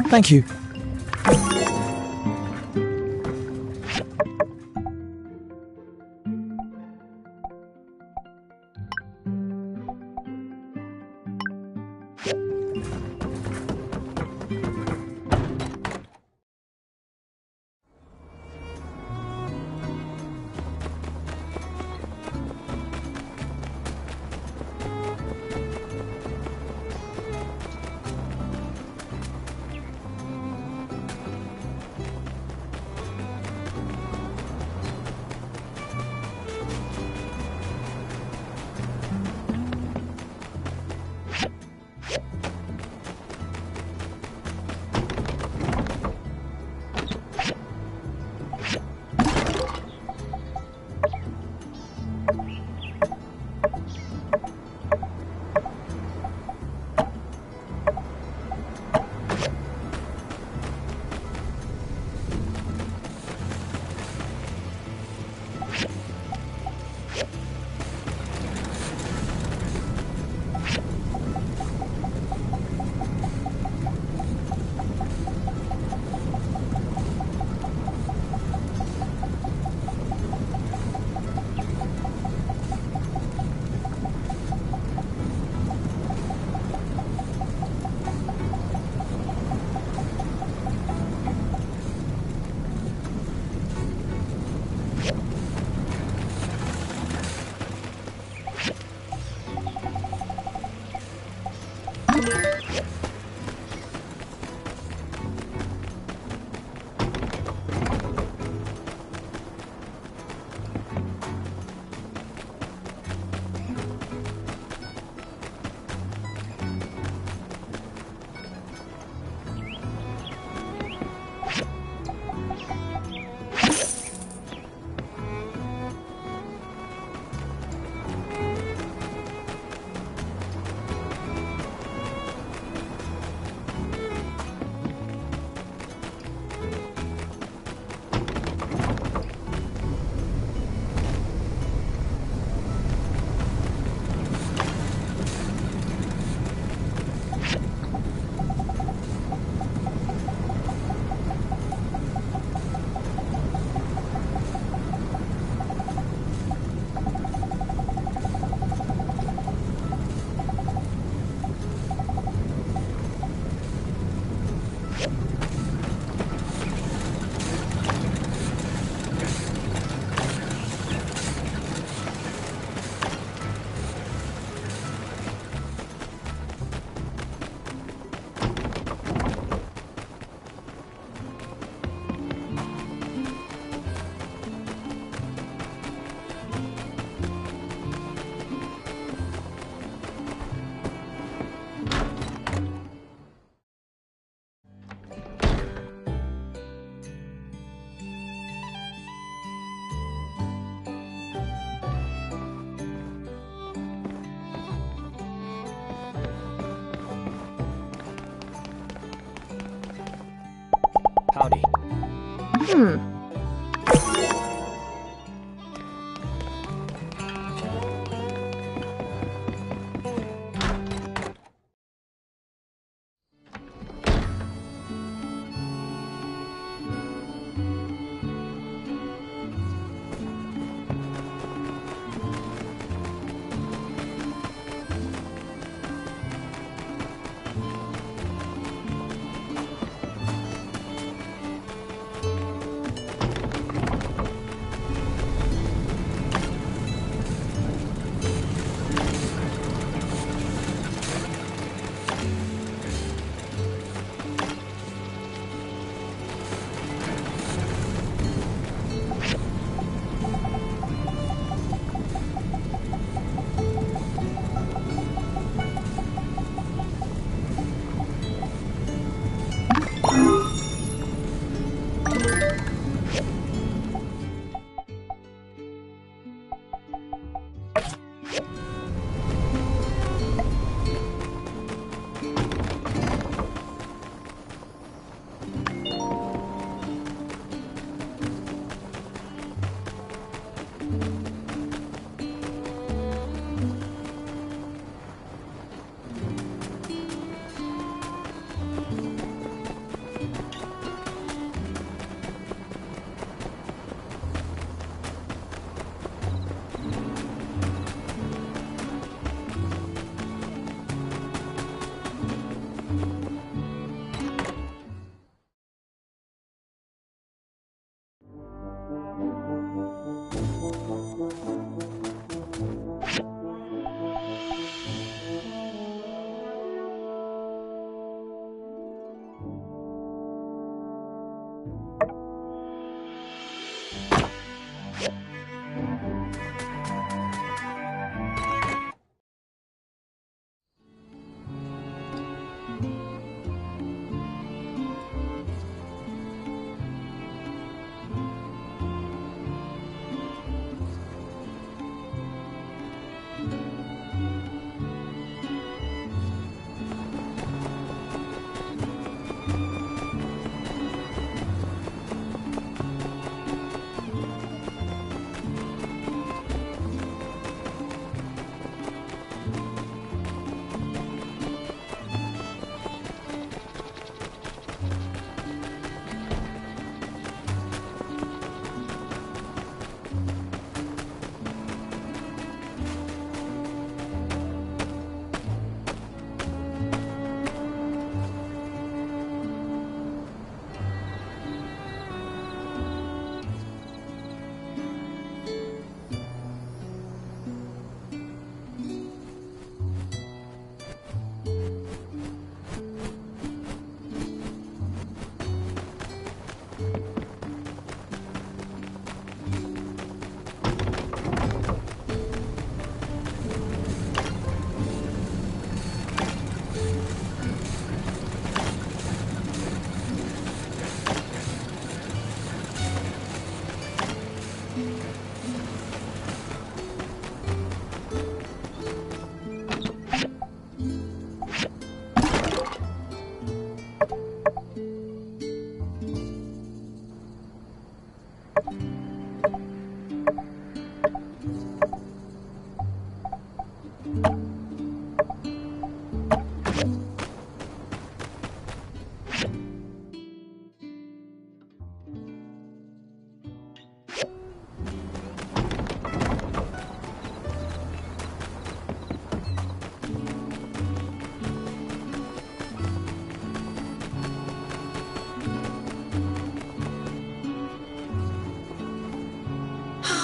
Thank you. Howdy.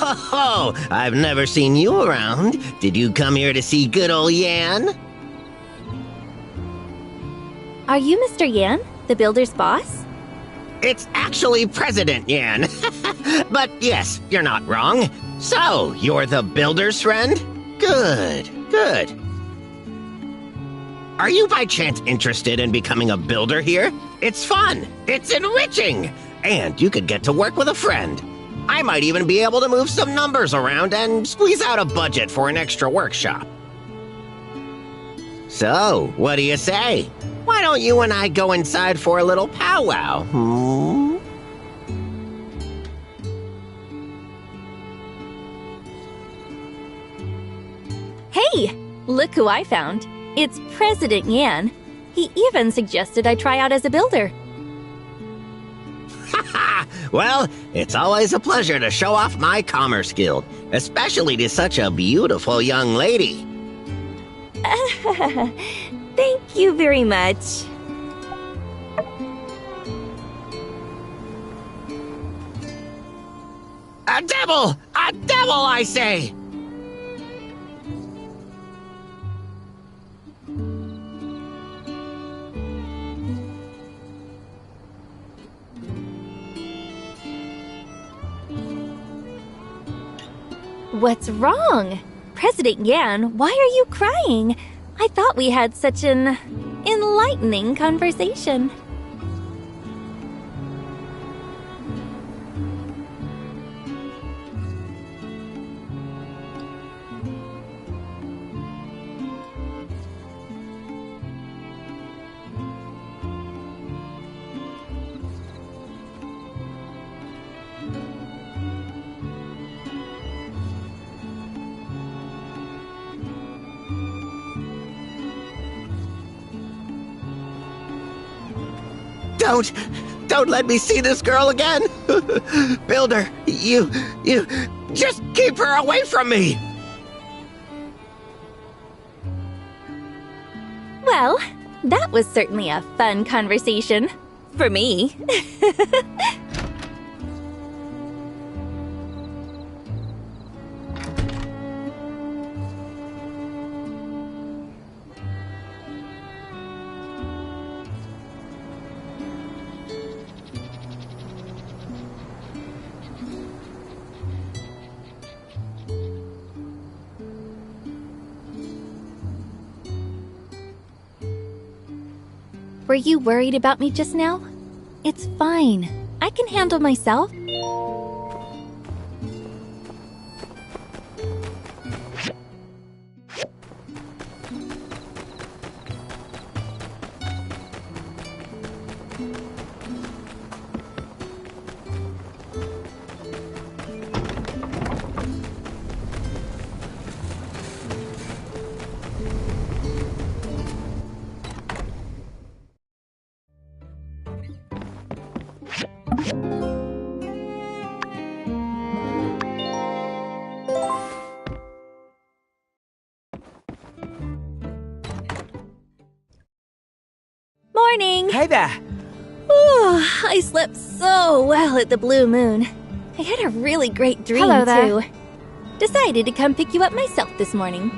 Oh, I've never seen you around. Did you come here to see good old Yan? Are you Mr. Yan, the builder's boss? It's actually President Yan. But yes, you're not wrong. So, you're the builder's friend? Good, good. Are you by chance interested in becoming a builder here? It's fun, it's enriching, and you could get to work with a friend. I might even be able to move some numbers around and squeeze out a budget for an extra workshop. So, what do you say? Why don't you and I go inside for a little powwow, hmm? Hey, look who I found. It's President Yan. He even suggested I try out as a builder. Well, it's always a pleasure to show off my commerce guild, especially to such a beautiful young lady. Thank you very much. A devil! A devil, I say! What's wrong? President Yan, why are you crying? I thought we had such an enlightening conversation. Don't let me see this girl again! Builder, you just keep her away from me! Well, that was certainly a fun conversation. For me. Were you worried about me just now? It's fine. I can handle myself. Morning! Hey there! Ooh, I slept so well at the Blue Moon. I had a really great dream, Hello there. too. Decided to come pick you up myself this morning.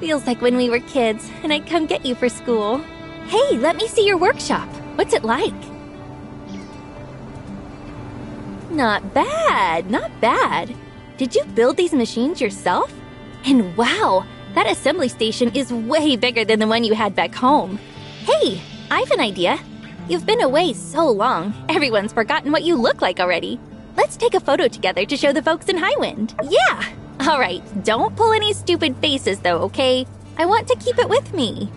Feels like when we were kids, and I'd come get you for school. Hey, let me see your workshop. What's it like? Not bad, not bad. Did you build these machines yourself? And wow, that assembly station is way bigger than the one you had back home. Hey, I've an idea. You've been away so long, everyone's forgotten what you look like already. Let's take a photo together to show the folks in Highwind. Yeah! Alright, don't pull any stupid faces though, okay? I want to keep it with me.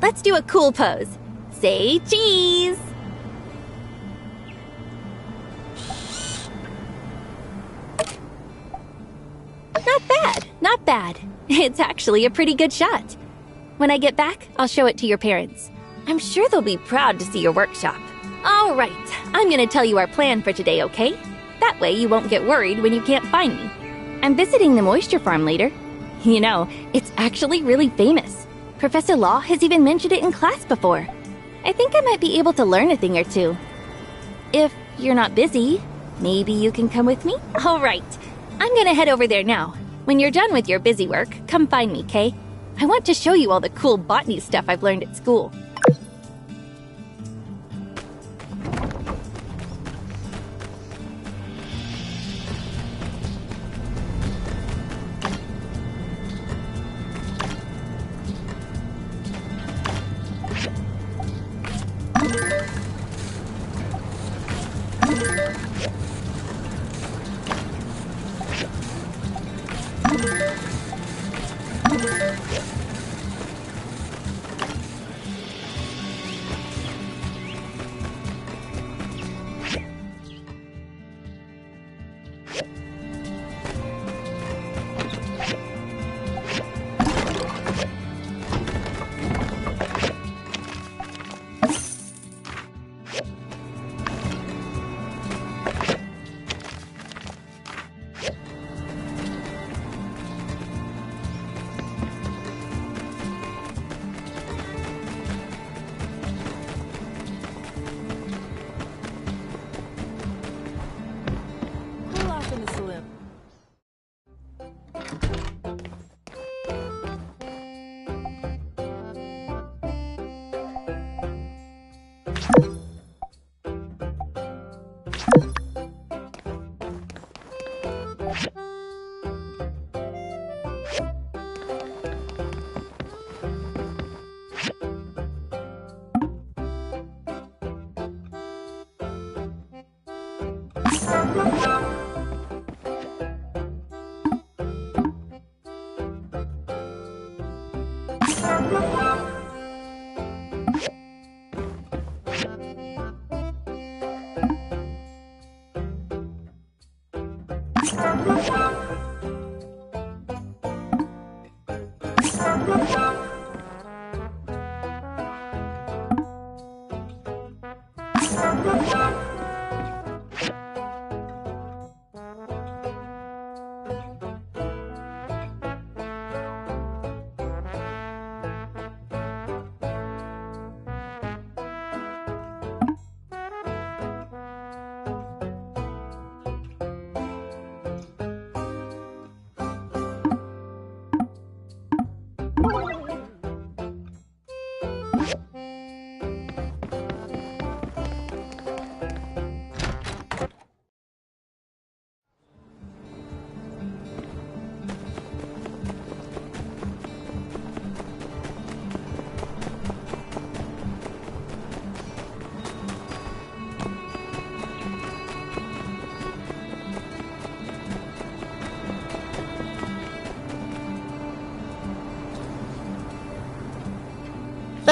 Let's do a cool pose. Say cheese! Not bad, not bad. It's actually a pretty good shot. When I get back, I'll show it to your parents. I'm sure they'll be proud to see your workshop. All right, I'm gonna tell you our plan for today, okay? That way you won't get worried when you can't find me. I'm visiting the moisture farm later. You know, it's actually really famous. Professor Law has even mentioned it in class before. I think I might be able to learn a thing or two. If you're not busy. Maybe you can come with me? All right. I'm gonna head over there now. When you're done with your busy work, come find me, Kay? I want to show you all the cool botany stuff I've learned at school.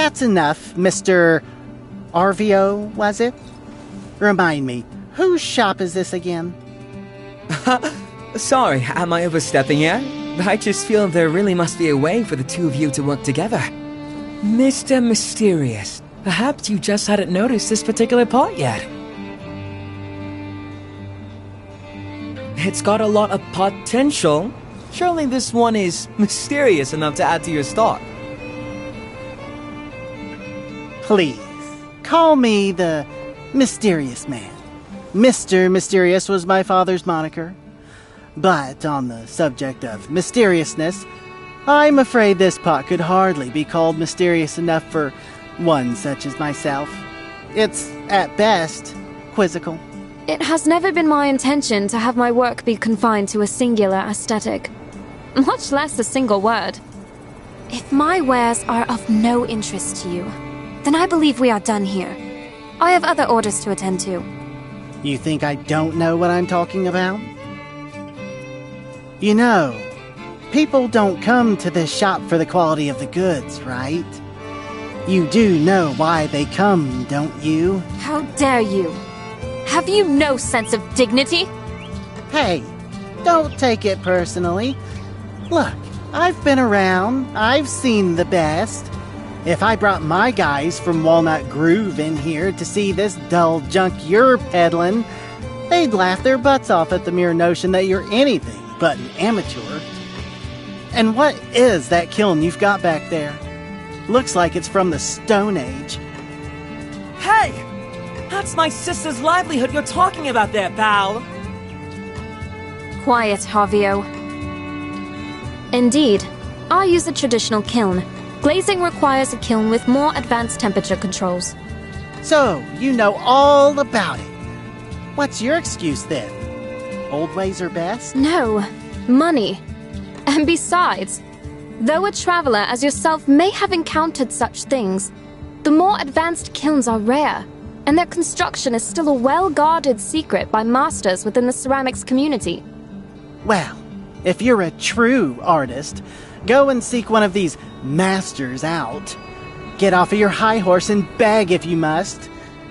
That's enough, Mr. Arvio, was it? Remind me, whose shop is this again? Sorry, am I overstepping here? I just feel there really must be a way for the two of you to work together. Mr. Mysterious, perhaps you just hadn't noticed this particular part yet. It's got a lot of potential. Surely this one is mysterious enough to add to your stock. Please, call me the Mysterious Man. Mr. Mysterious was my father's moniker. But on the subject of mysteriousness, I'm afraid this pot could hardly be called mysterious enough for one such as myself. It's, at best, quizzical. It has never been my intention to have my work be confined to a singular aesthetic, much less a single word. If my wares are of no interest to you, then I believe we are done here. I have other orders to attend to. You think I don't know what I'm talking about? You know, people don't come to this shop for the quality of the goods, right? You do know why they come, don't you? How dare you? Have you no sense of dignity? Hey, don't take it personally. Look, I've been around. I've seen the best. If I brought my guys from Walnut Groove in here to see this dull junk you're peddling, they'd laugh their butts off at the mere notion that you're anything but an amateur. And what is that kiln you've got back there? Looks like it's from the Stone Age. Hey! That's my sister's livelihood you're talking about there, pal. Quiet, Javio. Indeed, I use a traditional kiln. Glazing requires a kiln with more advanced temperature controls. So, you know all about it. What's your excuse then? Old ways are best? No, money. And besides, though a traveler as yourself may have encountered such things, the more advanced kilns are rare, and their construction is still a well-guarded secret by masters within the ceramics community. Well, if you're a true artist, go and seek one of these masters out. Get off of your high horse and beg if you must.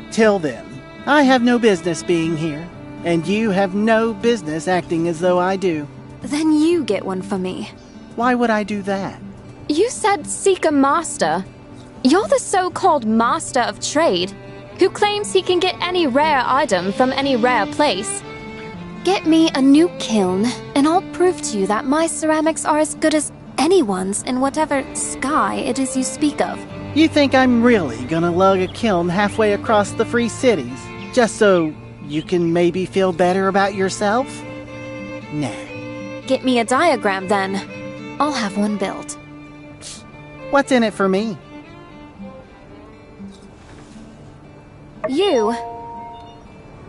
Till then, I have no business being here, and you have no business acting as though I do. Then you get one for me. Why would I do that? You said seek a master. You're the so-called master of trade, who claims he can get any rare item from any rare place. Get me a new kiln, and I'll prove to you that my ceramics are as good as anyone's in whatever sky it is you speak of. You think I'm really gonna lug a kiln halfway across the free cities, just so you can maybe feel better about yourself? Nah. Get me a diagram then. I'll have one built. What's in it for me? You.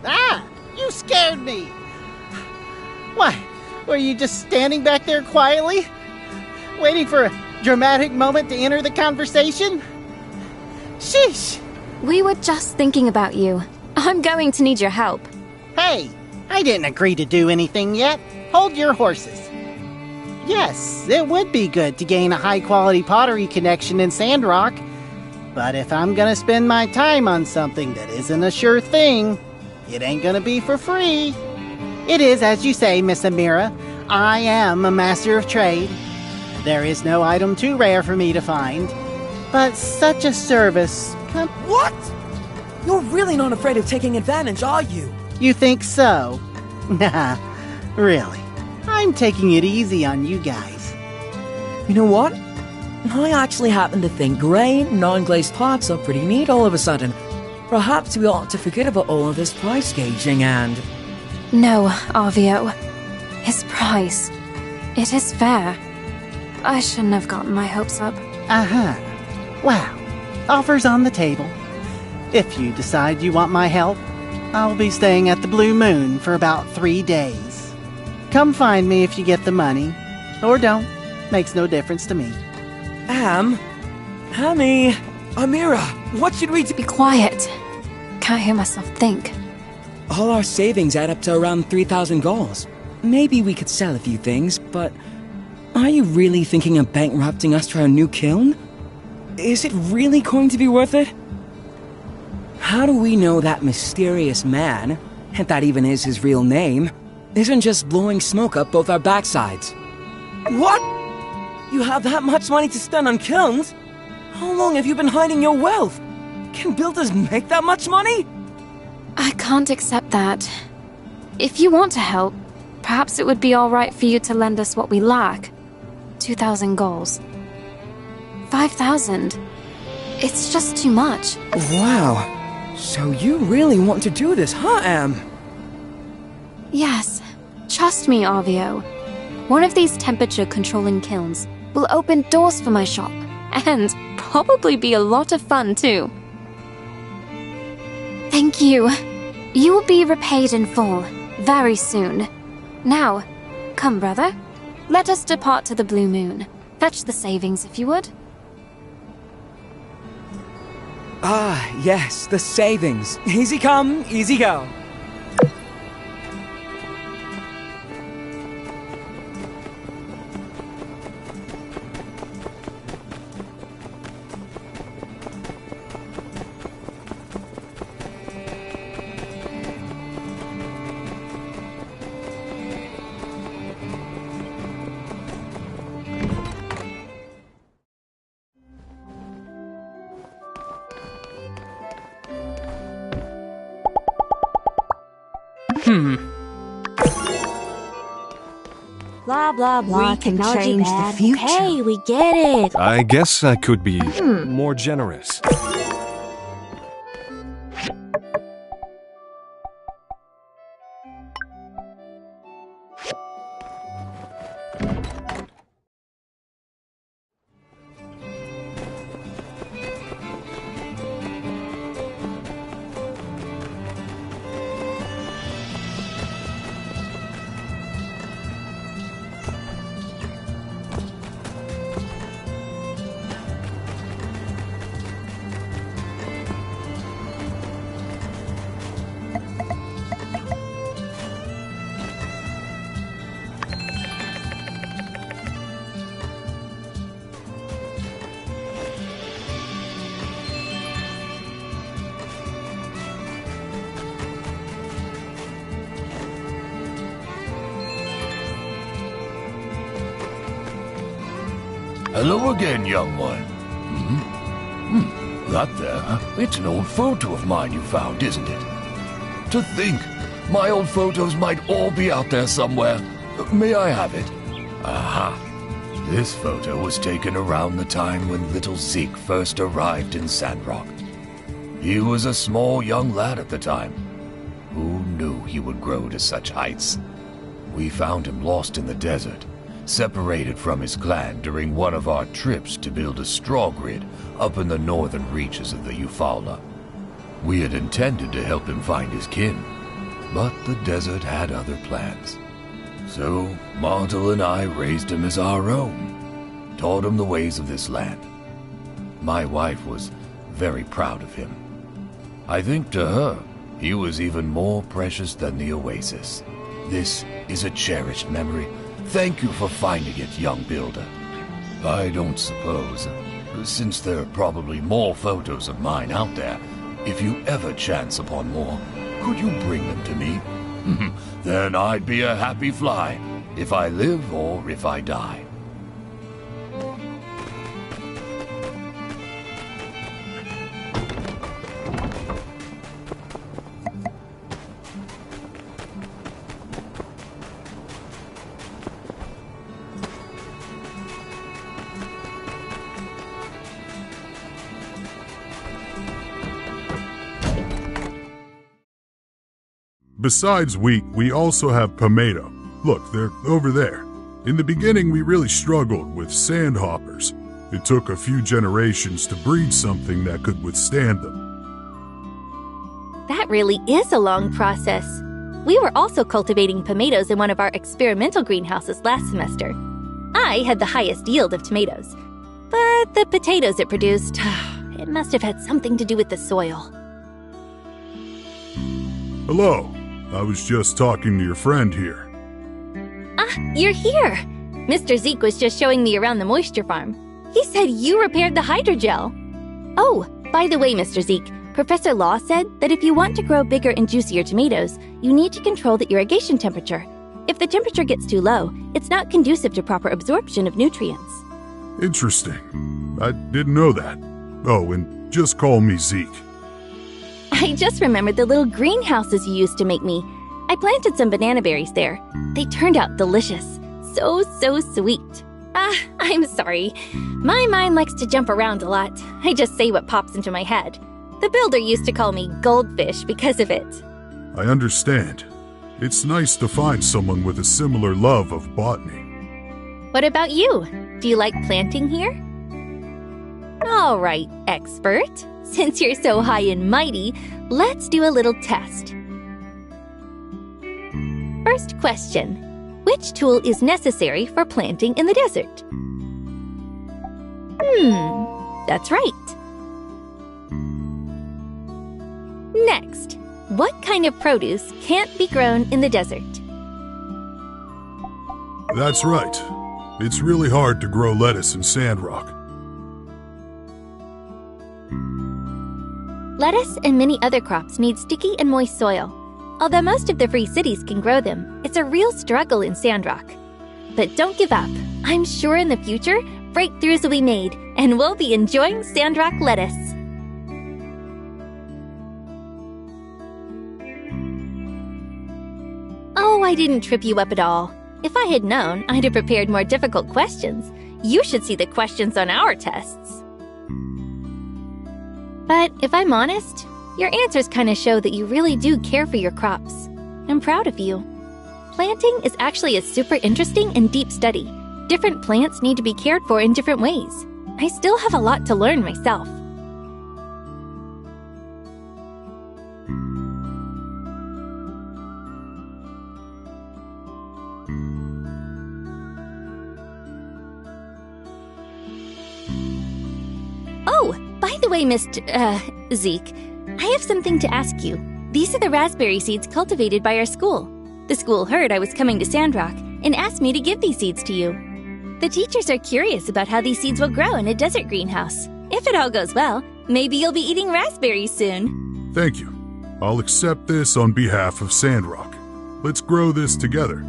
Ah! You scared me! Why? Were you just standing back there quietly? Waiting for a dramatic moment to enter the conversation? Sheesh! We were just thinking about you. I'm going to need your help. Hey! I didn't agree to do anything yet. Hold your horses. Yes, it would be good to gain a high-quality pottery connection in Sandrock. But if I'm gonna spend my time on something that isn't a sure thing, it ain't gonna be for free. It is, as you say, Miss Amira. I am a master of trade. There is no item too rare for me to find. But such a service... What? You're really not afraid of taking advantage, are you? You think so? Nah, really. I'm taking it easy on you guys. You know what? I actually happen to think grey, non-glazed pots are pretty neat all of a sudden. Perhaps we ought to forget about all of this price gauging and... No, Avio. His price. It is fair. I shouldn't have gotten my hopes up. Uh-huh. Well, offers on the table. If you decide you want my help, I'll be staying at the Blue Moon for about 3 days. Come find me if you get the money. Or don't. Makes no difference to me. Hammy, Amira, what should we do? Be quiet. Can't hear myself think. All our savings add up to around 3,000 goals. Maybe we could sell a few things, but... Are you really thinking of bankrupting us for our new kiln? Is it really going to be worth it? How do we know that mysterious man, if that even is his real name, isn't just blowing smoke up both our backsides? What? You have that much money to spend on kilns? How long have you been hiding your wealth? Can builders make that much money? I can't accept that. If you want to help, perhaps it would be alright for you to lend us what we lack. 2,000 goals. 5,000. It's just too much. Wow. So you really want to do this, huh, Am? Yes. Trust me, Avio. One of these temperature-controlling kilns will open doors for my shop, and probably be a lot of fun, too. Thank you. You will be repaid in full, very soon. Now, come, brother. Let us depart to the Blue Moon. Fetch the savings, if you would. Ah, yes, the savings. Easy come, easy go. Blah, blah, blah. We can Technology change bad. the future. Okay, we get it. I guess I could be more generous. Hello again, young one. That there, it's an old photo of mine you found, isn't it? To think, my old photos might all be out there somewhere. May I have it? Aha. This photo was taken around the time when little Zeke first arrived in Sandrock. He was a small young lad at the time. Who knew he would grow to such heights? We found him lost in the desert, separated from his clan during one of our trips to build a straw grid up in the northern reaches of the Eufaula. We had intended to help him find his kin, but the desert had other plans. So, Martel and I raised him as our own, taught him the ways of this land. My wife was very proud of him. I think to her, he was even more precious than the oasis. This is a cherished memory. Thank you for finding it, young builder. I don't suppose, since there are probably more photos of mine out there, if you ever chance upon more, could you bring them to me? Then I'd be a happy fly, if I live or if I die. Besides wheat, we also have pomato. Look, they're over there. In the beginning, we really struggled with sandhoppers. It took a few generations to breed something that could withstand them. That really is a long process. We were also cultivating tomatoes in one of our experimental greenhouses last semester. I had the highest yield of tomatoes, but the potatoes it produced, it must have had something to do with the soil. Hello. I was just talking to your friend here. Ah, you're here! Mr. Zeke was just showing me around the moisture farm. He said you repaired the hydrogel. Oh, by the way, Mr. Zeke, Professor Law said that if you want to grow bigger and juicier tomatoes, you need to control the irrigation temperature. If the temperature gets too low, it's not conducive to proper absorption of nutrients. Interesting. I didn't know that. Oh, and just call me Zeke. I just remembered the little greenhouses you used to make me. I planted some banana berries there. They turned out delicious. So sweet. Ah, I'm sorry. My mind likes to jump around a lot. I just say what pops into my head. The builder used to call me Goldfish because of it. I understand. It's nice to find someone with a similar love of botany. What about you? Do you like planting here? All right, expert. Since you're so high and mighty, let's do a little test. First question. Which tool is necessary for planting in the desert? That's right. Next, what kind of produce can't be grown in the desert? That's right. It's really hard to grow lettuce in Sandrock. Lettuce and many other crops need sticky and moist soil. Although most of the free cities can grow them, it's a real struggle in Sandrock. But don't give up. I'm sure in the future, breakthroughs will be made, and we'll be enjoying Sandrock lettuce. Oh, I didn't trip you up at all. If I had known, I'd have prepared more difficult questions. You should see the questions on our tests. But if I'm honest, your answers kind of show that you really do care for your crops. I'm proud of you. Planting is actually a super interesting and deep study. Different plants need to be cared for in different ways. I still have a lot to learn myself. Oh, by the way, Mr. Zeke, I have something to ask you. These are the raspberry seeds cultivated by our school. The school heard I was coming to Sandrock and asked me to give these seeds to you. The teachers are curious about how these seeds will grow in a desert greenhouse. If it all goes well, maybe you'll be eating raspberries soon. Thank you. I'll accept this on behalf of Sandrock. Let's grow this together.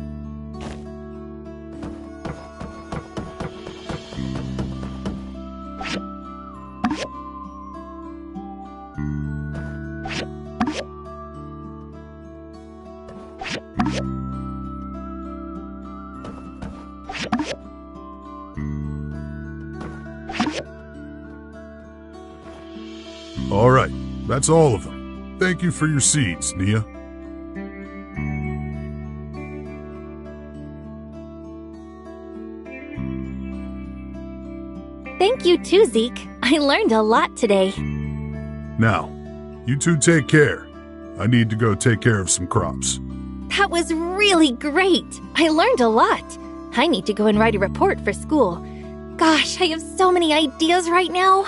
All right, that's all of them. Thank you for your seeds, Nia. Thank you too, Zeke. I learned a lot today. Now, you two take care. I need to go take care of some crops. That was really great. I learned a lot. I need to go and write a report for school. Gosh, I have so many ideas right now.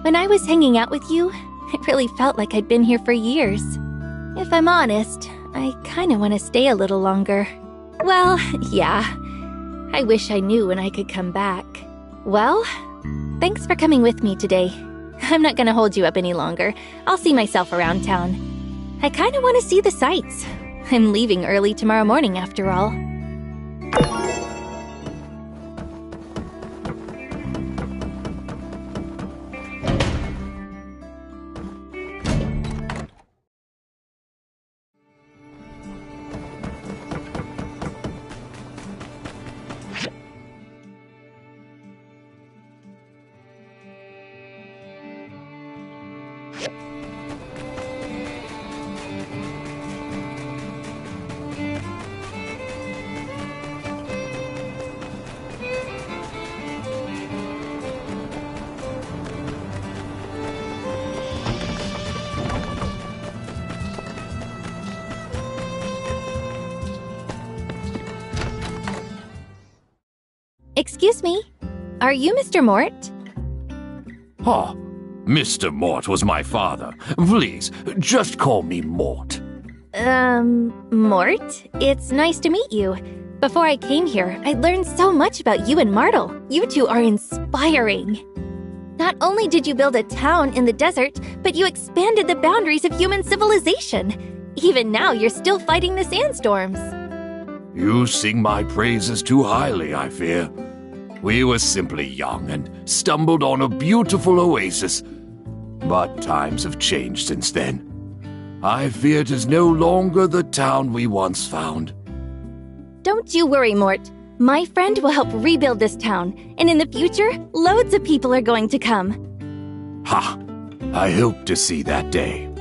When I was hanging out with you, it really felt like I'd been here for years. If I'm honest, I kind of want to stay a little longer. Well, yeah. I wish I knew when I could come back. Well, thanks for coming with me today. I'm not gonna hold you up any longer. I'll see myself around town. I kinda wanna see the sights. I'm leaving early tomorrow morning after all. Excuse me, are you Mr. Mort? Oh, Mr. Mort was my father. Please, just call me Mort. Mort? It's nice to meet you. Before I came here, I learned so much about you and Martle. You two are inspiring. Not only did you build a town in the desert, but you expanded the boundaries of human civilization. Even now, you're still fighting the sandstorms. You sing my praises too highly, I fear. We were simply young and stumbled on a beautiful oasis. But times have changed since then. I fear it is no longer the town we once found. Don't you worry, Mort. My friend will help rebuild this town, and in the future, loads of people are going to come. Ha! I hope to see that day.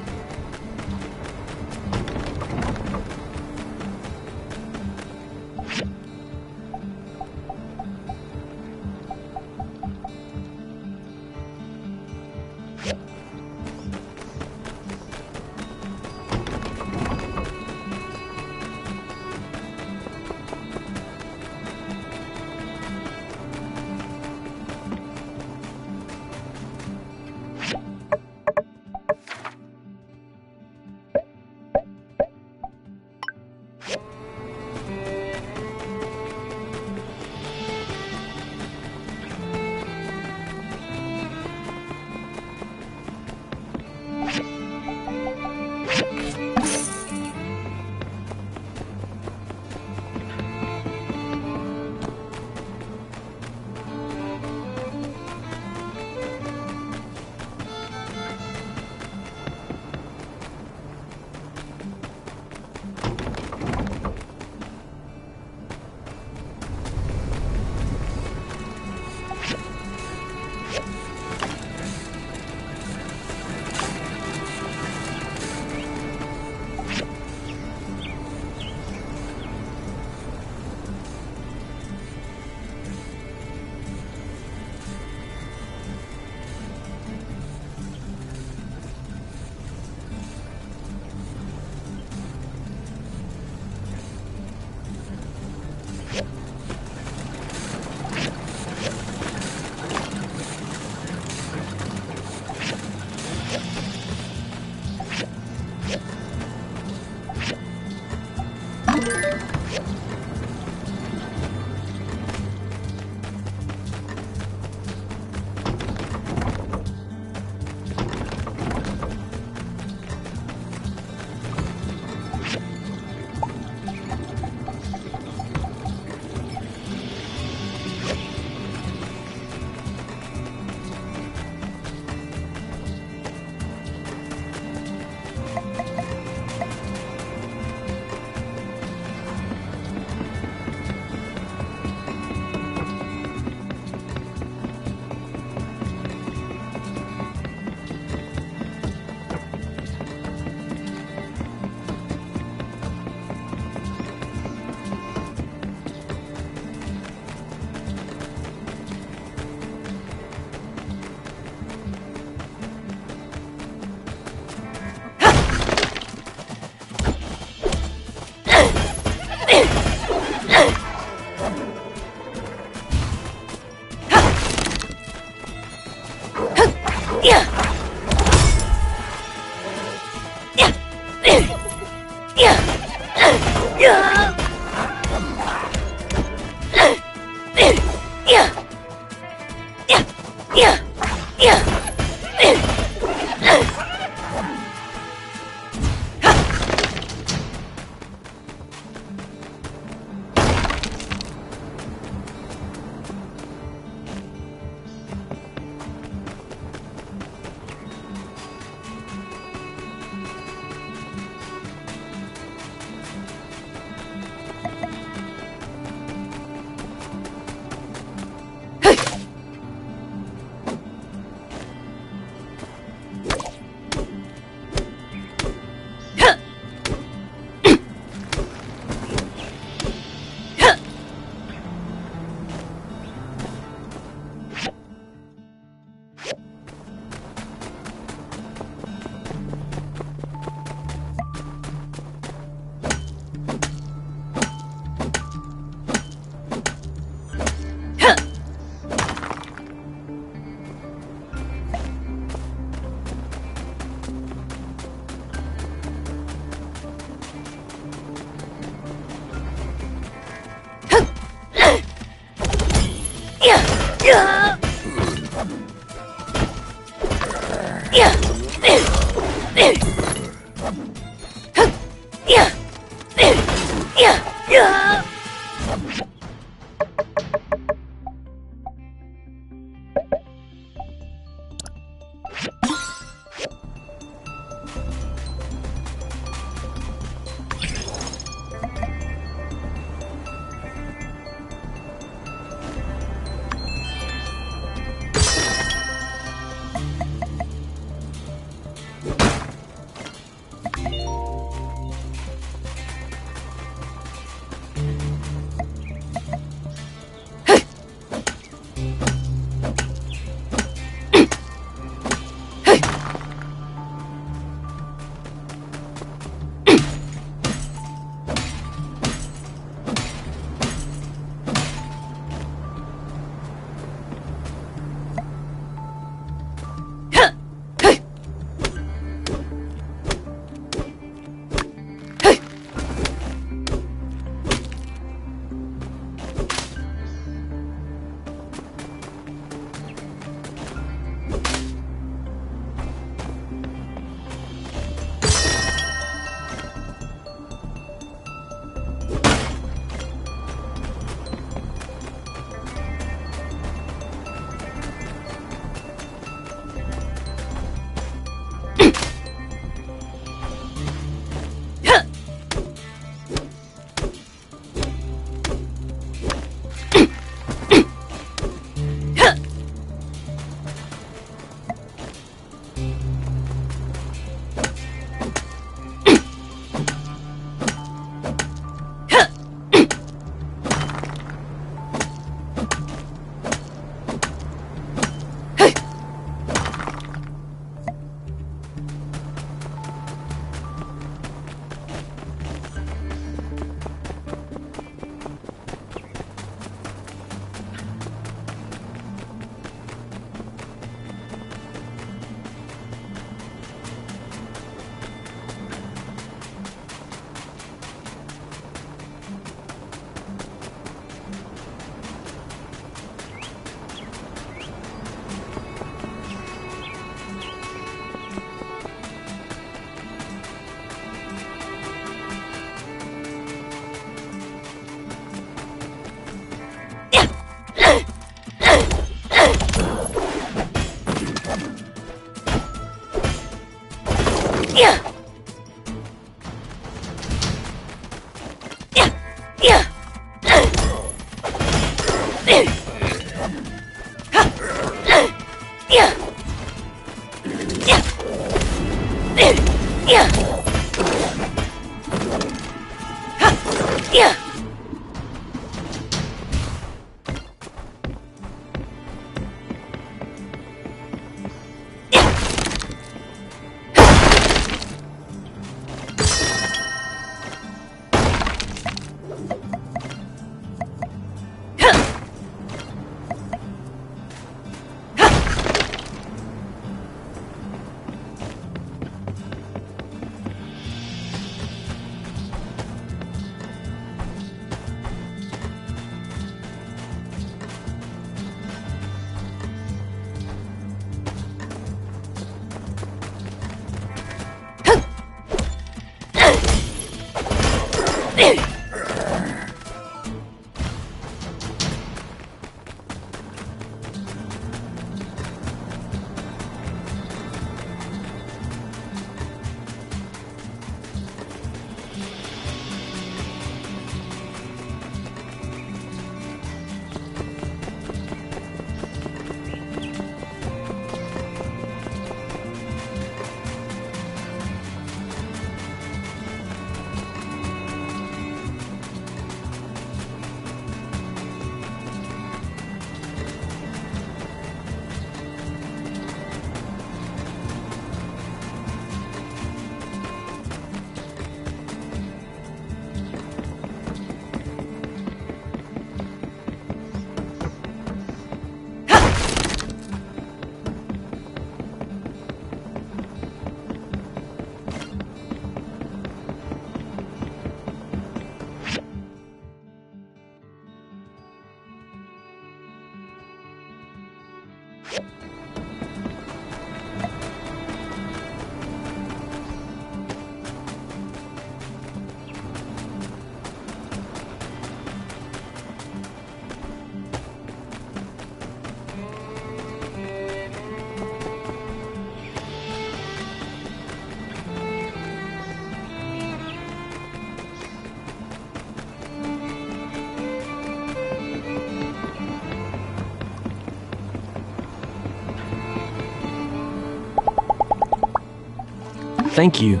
Thank you.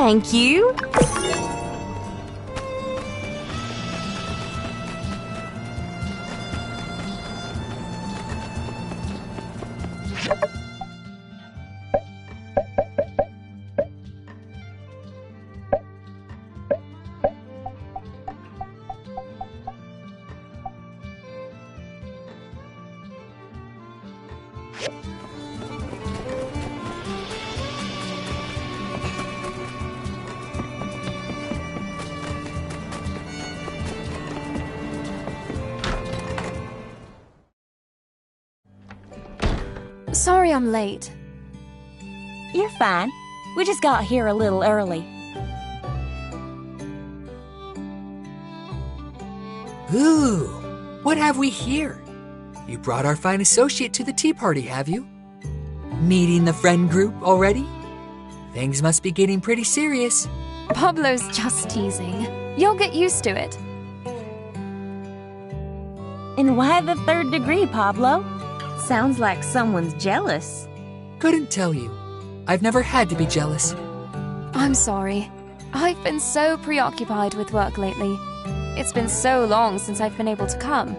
Thank you. Sorry I'm late. You're fine. We just got here a little early. Ooh, what have we here? You brought our fine associate to the tea party, have you? Meeting the friend group already? Things must be getting pretty serious. Pablo's just teasing. You'll get used to it. And why the third degree, Pablo? Sounds like someone's jealous. Couldn't tell you. I've never had to be jealous. I'm sorry. I've been so preoccupied with work lately. It's been so long since I've been able to come.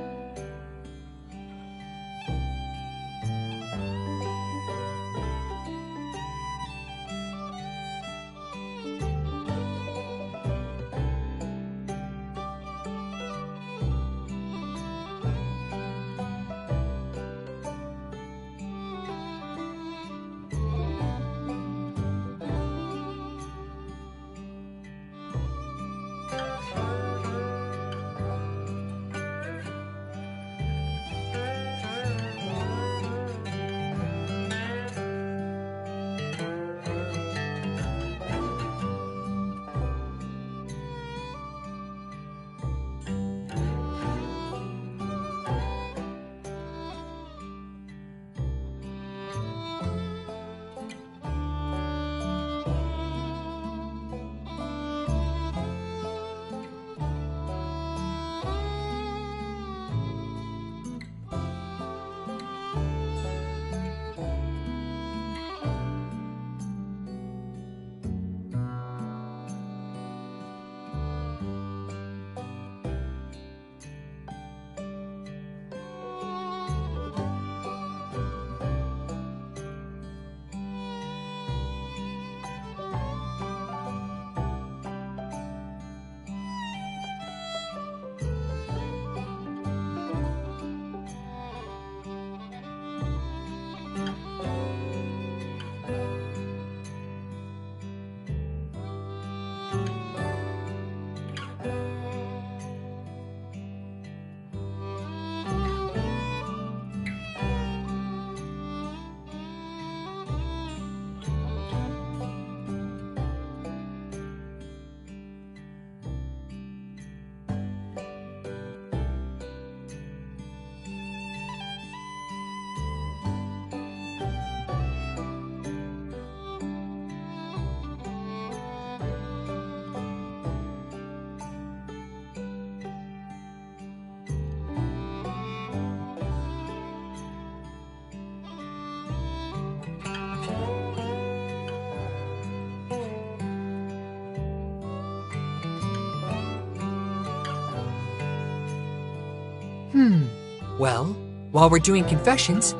Well, while we're doing confessions,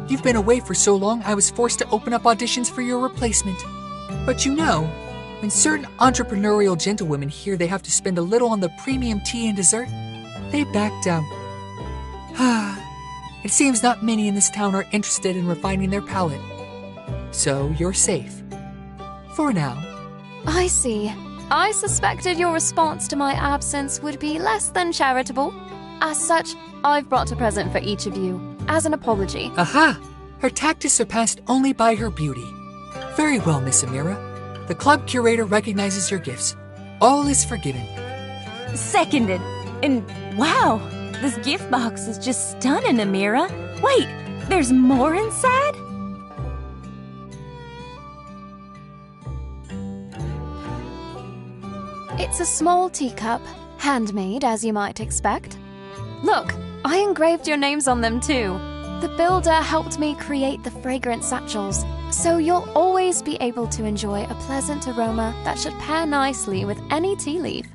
you've been away for so long I was forced to open up auditions for your replacement. But you know, when certain entrepreneurial gentlewomen hear they have to spend a little on the premium tea and dessert, they backed out. It seems not many in this town are interested in refining their palate. So you're safe. For now. I see. I suspected your response to my absence would be less than charitable. As such, I've brought a present for each of you, as an apology. Aha! Her tact is surpassed only by her beauty. Very well, Miss Amira. The club curator recognizes your gifts. All is forgiven. Seconded. And wow, this gift box is just stunning, Amira. Wait, there's more inside? It's a small teacup, handmade as you might expect. Look, I engraved your names on them too. The builder helped me create the fragrant satchels, so you'll always be able to enjoy a pleasant aroma that should pair nicely with any tea leaf.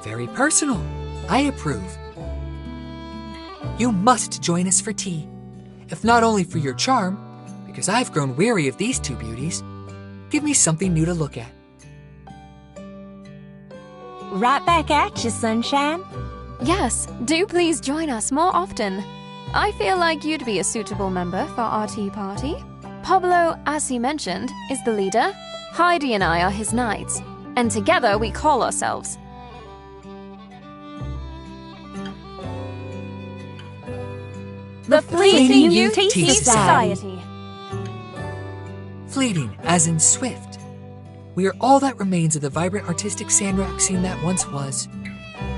Very personal. I approve. You must join us for tea. If not only for your charm, because I've grown weary of these two beauties. Give me something new to look at. Right back at you, Sunshine. Yes, do please join us more often. I feel like you'd be a suitable member for our tea party. Pablo, as he mentioned, is the leader. Heidi and I are his knights, and together we call ourselves the Fleeting Youth Tea Society. Fleeting, as in swift. We are all that remains of the vibrant artistic Sandrock scene that once was.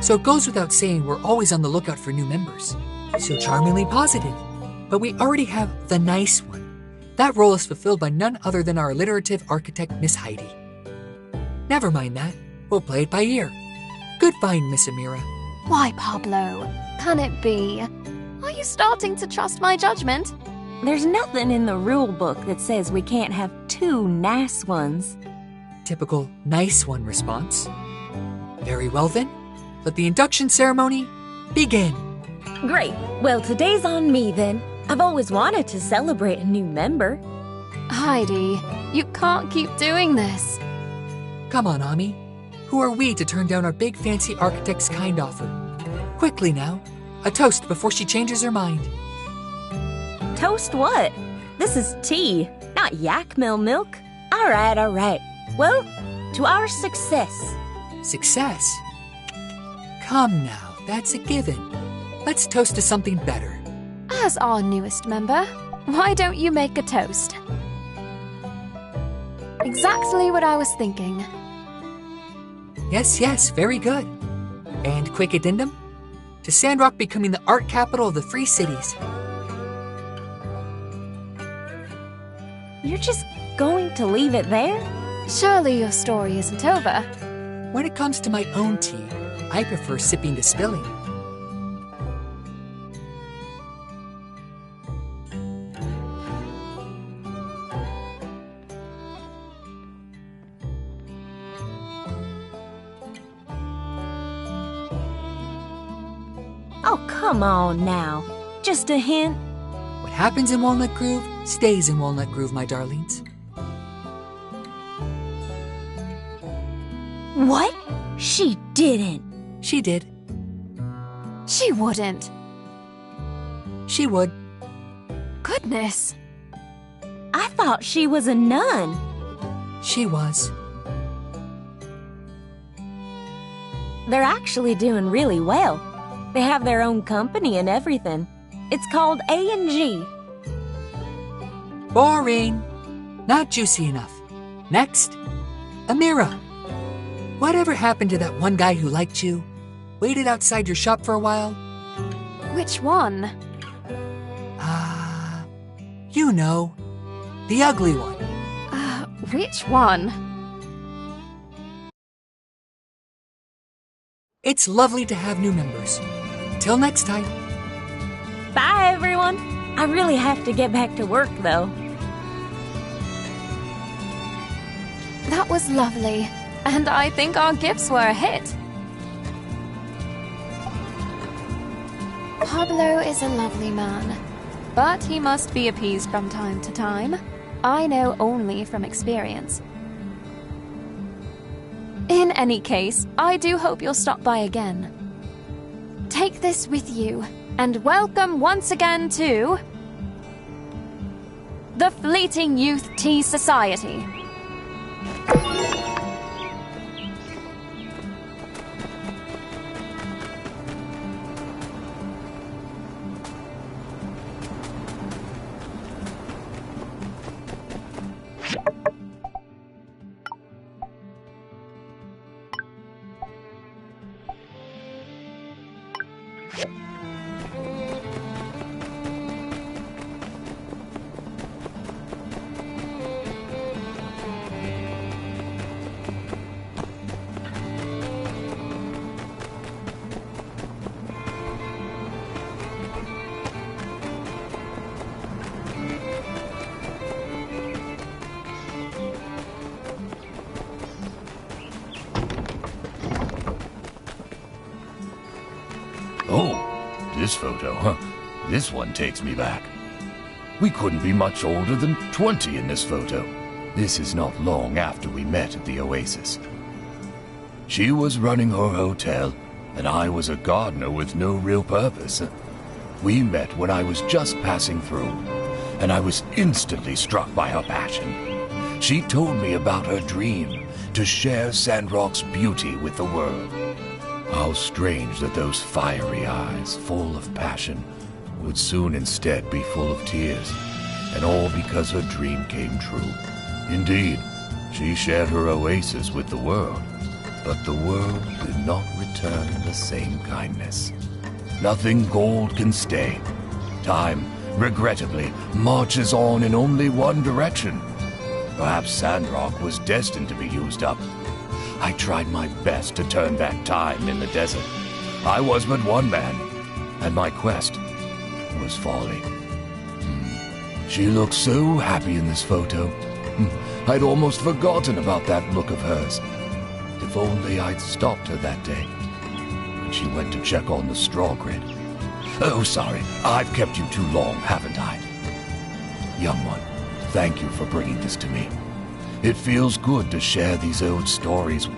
So it goes without saying we're always on the lookout for new members. So charmingly positive. But we already have the nice one. That role is fulfilled by none other than our alliterative architect, Miss Heidi. Never mind that. We'll play it by ear. Good find, Miss Amira. Why, Pablo? Can it be? Are you starting to trust my judgment? There's nothing in the rule book that says we can't have two nice ones. Typical nice one response. Very well then. Let the induction ceremony begin. Great. Well, today's on me then. I've always wanted to celebrate a new member. Heidi, you can't keep doing this. Come on, Ami. Who are we to turn down our big fancy architect's kind offer? Quickly now. A toast before she changes her mind. Toast what? This is tea, not yak mill milk. All right. Well, to our success. Success? Come now, that's a given. Let's toast to something better. As our newest member, why don't you make a toast? Exactly what I was thinking. Yes, very good. And quick addendum? To Sandrock becoming the art capital of the Free Cities. You're just going to leave it there? Surely your story isn't over. When it comes to my own tea, I prefer sipping to spilling. Oh, come on now. Just a hint. What happens in Walnut Grove stays in Walnut Grove, my darlings. What? She didn't. She did. She wouldn't. She would. Goodness. I thought she was a nun. She was. They're actually doing really well. They have their own company and everything. It's called A&G. Boring. Not juicy enough. Next, Amira. Whatever happened to that one guy who liked you? Waited outside your shop for a while? Which one? You know. The ugly one. Which one? It's lovely to have new members. Till next time. Bye, everyone. I really have to get back to work, though. That was lovely, and I think our gifts were a hit. Pablo is a lovely man, but he must be appeased from time to time. I know only from experience. In any case, I do hope you'll stop by again. Take this with you, and welcome once again to the Fleeting Youth Tea Society. This photo, huh? This one takes me back. We couldn't be much older than 20 in this photo. This is not long after we met at the Oasis. She was running her hotel, and I was a gardener with no real purpose. We met when I was just passing through, and I was instantly struck by her passion. She told me about her dream to share Sandrock's beauty with the world. How strange that those fiery eyes, full of passion, would soon instead be full of tears, and all because her dream came true. Indeed, she shared her oasis with the world, but the world did not return the same kindness. Nothing gold can stay. Time, regrettably, marches on in only one direction. Perhaps Sandrock was destined to be used up. I tried my best to turn back time in the desert. I was but one man, and my quest was folly. She looked so happy in this photo. I'd almost forgotten about that look of hers. If only I'd stopped her that day when she went to check on the straw grid. Oh, sorry, I've kept you too long, haven't I? Young one, thank you for bringing this to me. It feels good to share these old stories.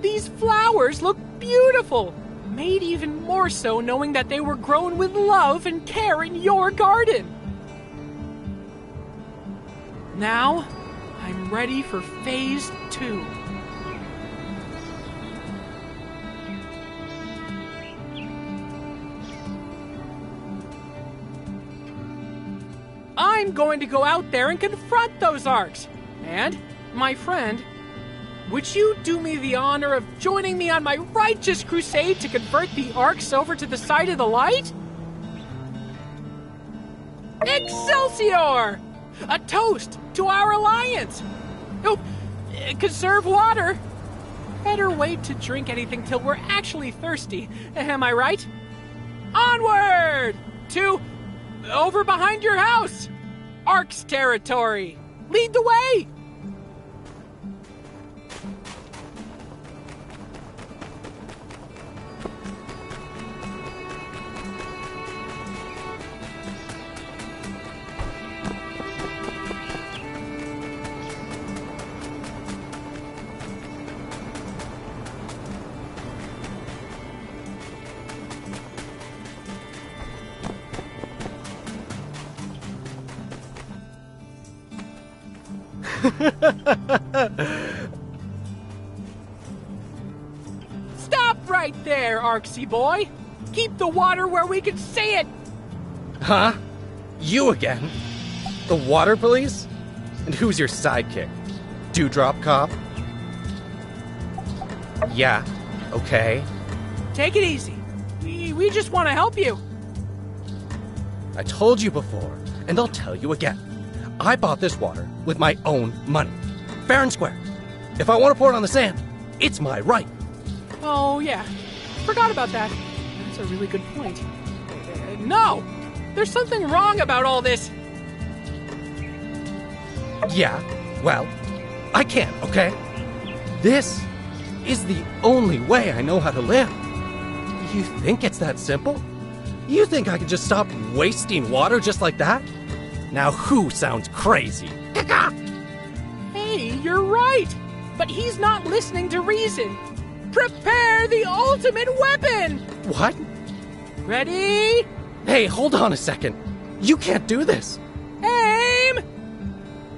These flowers look beautiful, made even more so knowing that they were grown with love and care in your garden. Now, I'm ready for phase 2. I'm going to go out there and confront those arcs. And, my friend, would you do me the honor of joining me on my righteous crusade to convert the arcs over to the side of the light? Excelsior! A toast to our alliance! Oh, conserve water! better wait to drink anything till we're actually thirsty. Am I right? Onward! To over behind your house! Ark's territory! Lead the way! Stop right there, Arksy boy! Keep the water where we can see it! Huh? You again? The water police? And who's your sidekick? Dewdrop Cop? Yeah, okay. Take it easy. We just want to help you. I told you before, and I'll tell you again. I bought this water with my own money. Fair and square. If I want to pour it on the sand, it's my right. Oh, yeah. Forgot about that. That's a really good point. No! There's something wrong about all this. Yeah, well, I can't, okay? This is the only way I know how to live. You think it's that simple? You think I can just stop wasting water just like that? Now who sounds crazy? Hey, you're right! But he's not listening to reason. Prepare the ultimate weapon! What? Ready? Hey, hold on a second. You can't do this. Aim!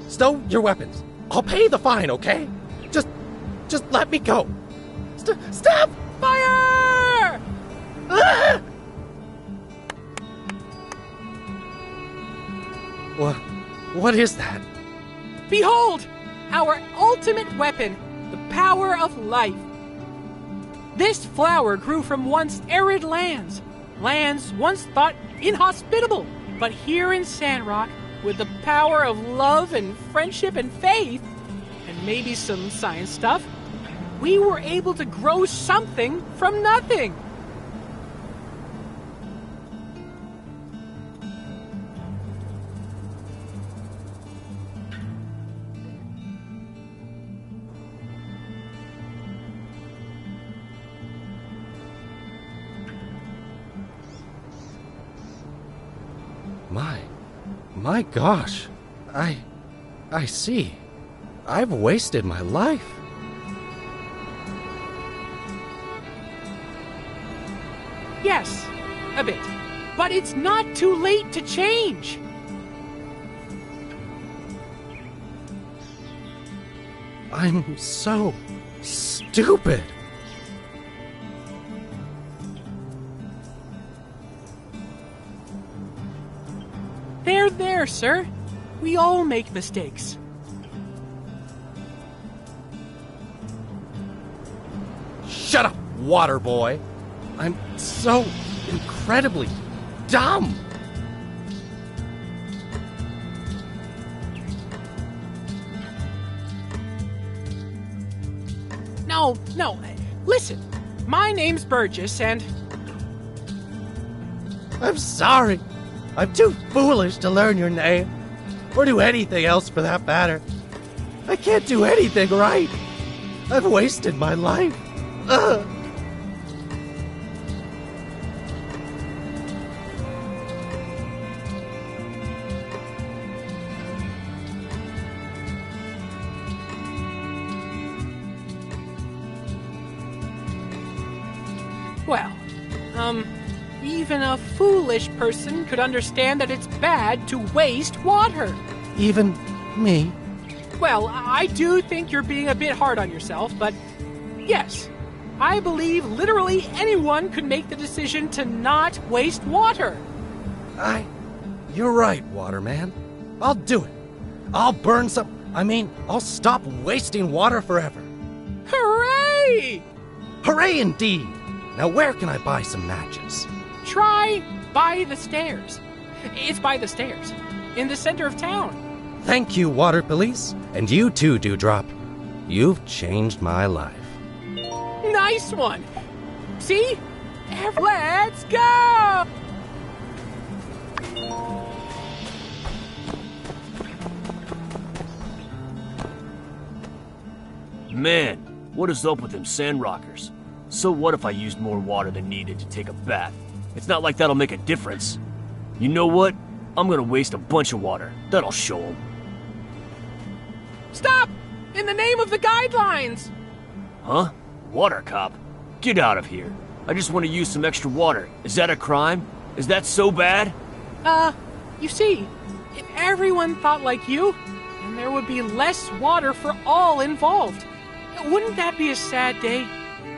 Stow your weapons. I'll pay the fine, okay? Just let me go. Stop! Fire! Ah! What is that? Behold! Our ultimate weapon, the power of life. This flower grew from once arid lands once thought inhospitable. But here in Sandrock, with the power of love and friendship and faith, and maybe some science stuff, we were able to grow something from nothing. My gosh, I see. I've wasted my life. Yes, a bit. But it's not too late to change. I'm so stupid. There, sir. We all make mistakes. Shut up, water boy. I'm so incredibly dumb. No. Listen, my name's Burgess, and... I'm sorry. I'm too foolish to learn your name, or do anything else for that matter. I can't do anything right. I've wasted my life. Ugh. Well, even a foolish person could understand that it's bad to waste water. Even me? Well, I do think you're being a bit hard on yourself, but yes, I believe literally anyone could make the decision to not waste water. You're right, Waterman. I'll do it. I'll burn some... I'll stop wasting water forever. Hooray! Hooray indeed! Now where can I buy some matches? Try by the stairs. It's by the stairs, in the center of town. Thank you, Water Police. And you too, Dewdrop. You've changed my life. nice one. See? Let's go! Man, what is up with them Sandrockers? So what if I used more water than needed to take a bath? It's not like that'll make a difference. You know what? I'm gonna waste a bunch of water. That'll show them. Stop! In the name of the guidelines! Huh? Water cop? Get out of here. I just want to use some extra water. Is that a crime? Is that so bad? You see, if everyone thought like you, then there would be less water for all involved. Wouldn't that be a sad day?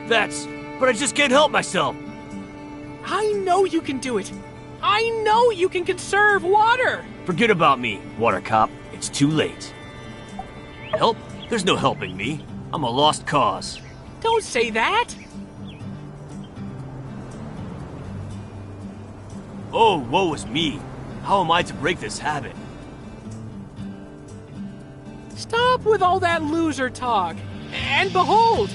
But I just can't help myself. I know you can do it. I know you can conserve water. Forget about me, water cop. It's too late. Help? There's no helping me. I'm a lost cause. Don't say that. Oh, woe is me. How am I to break this habit? Stop with all that loser talk. And behold!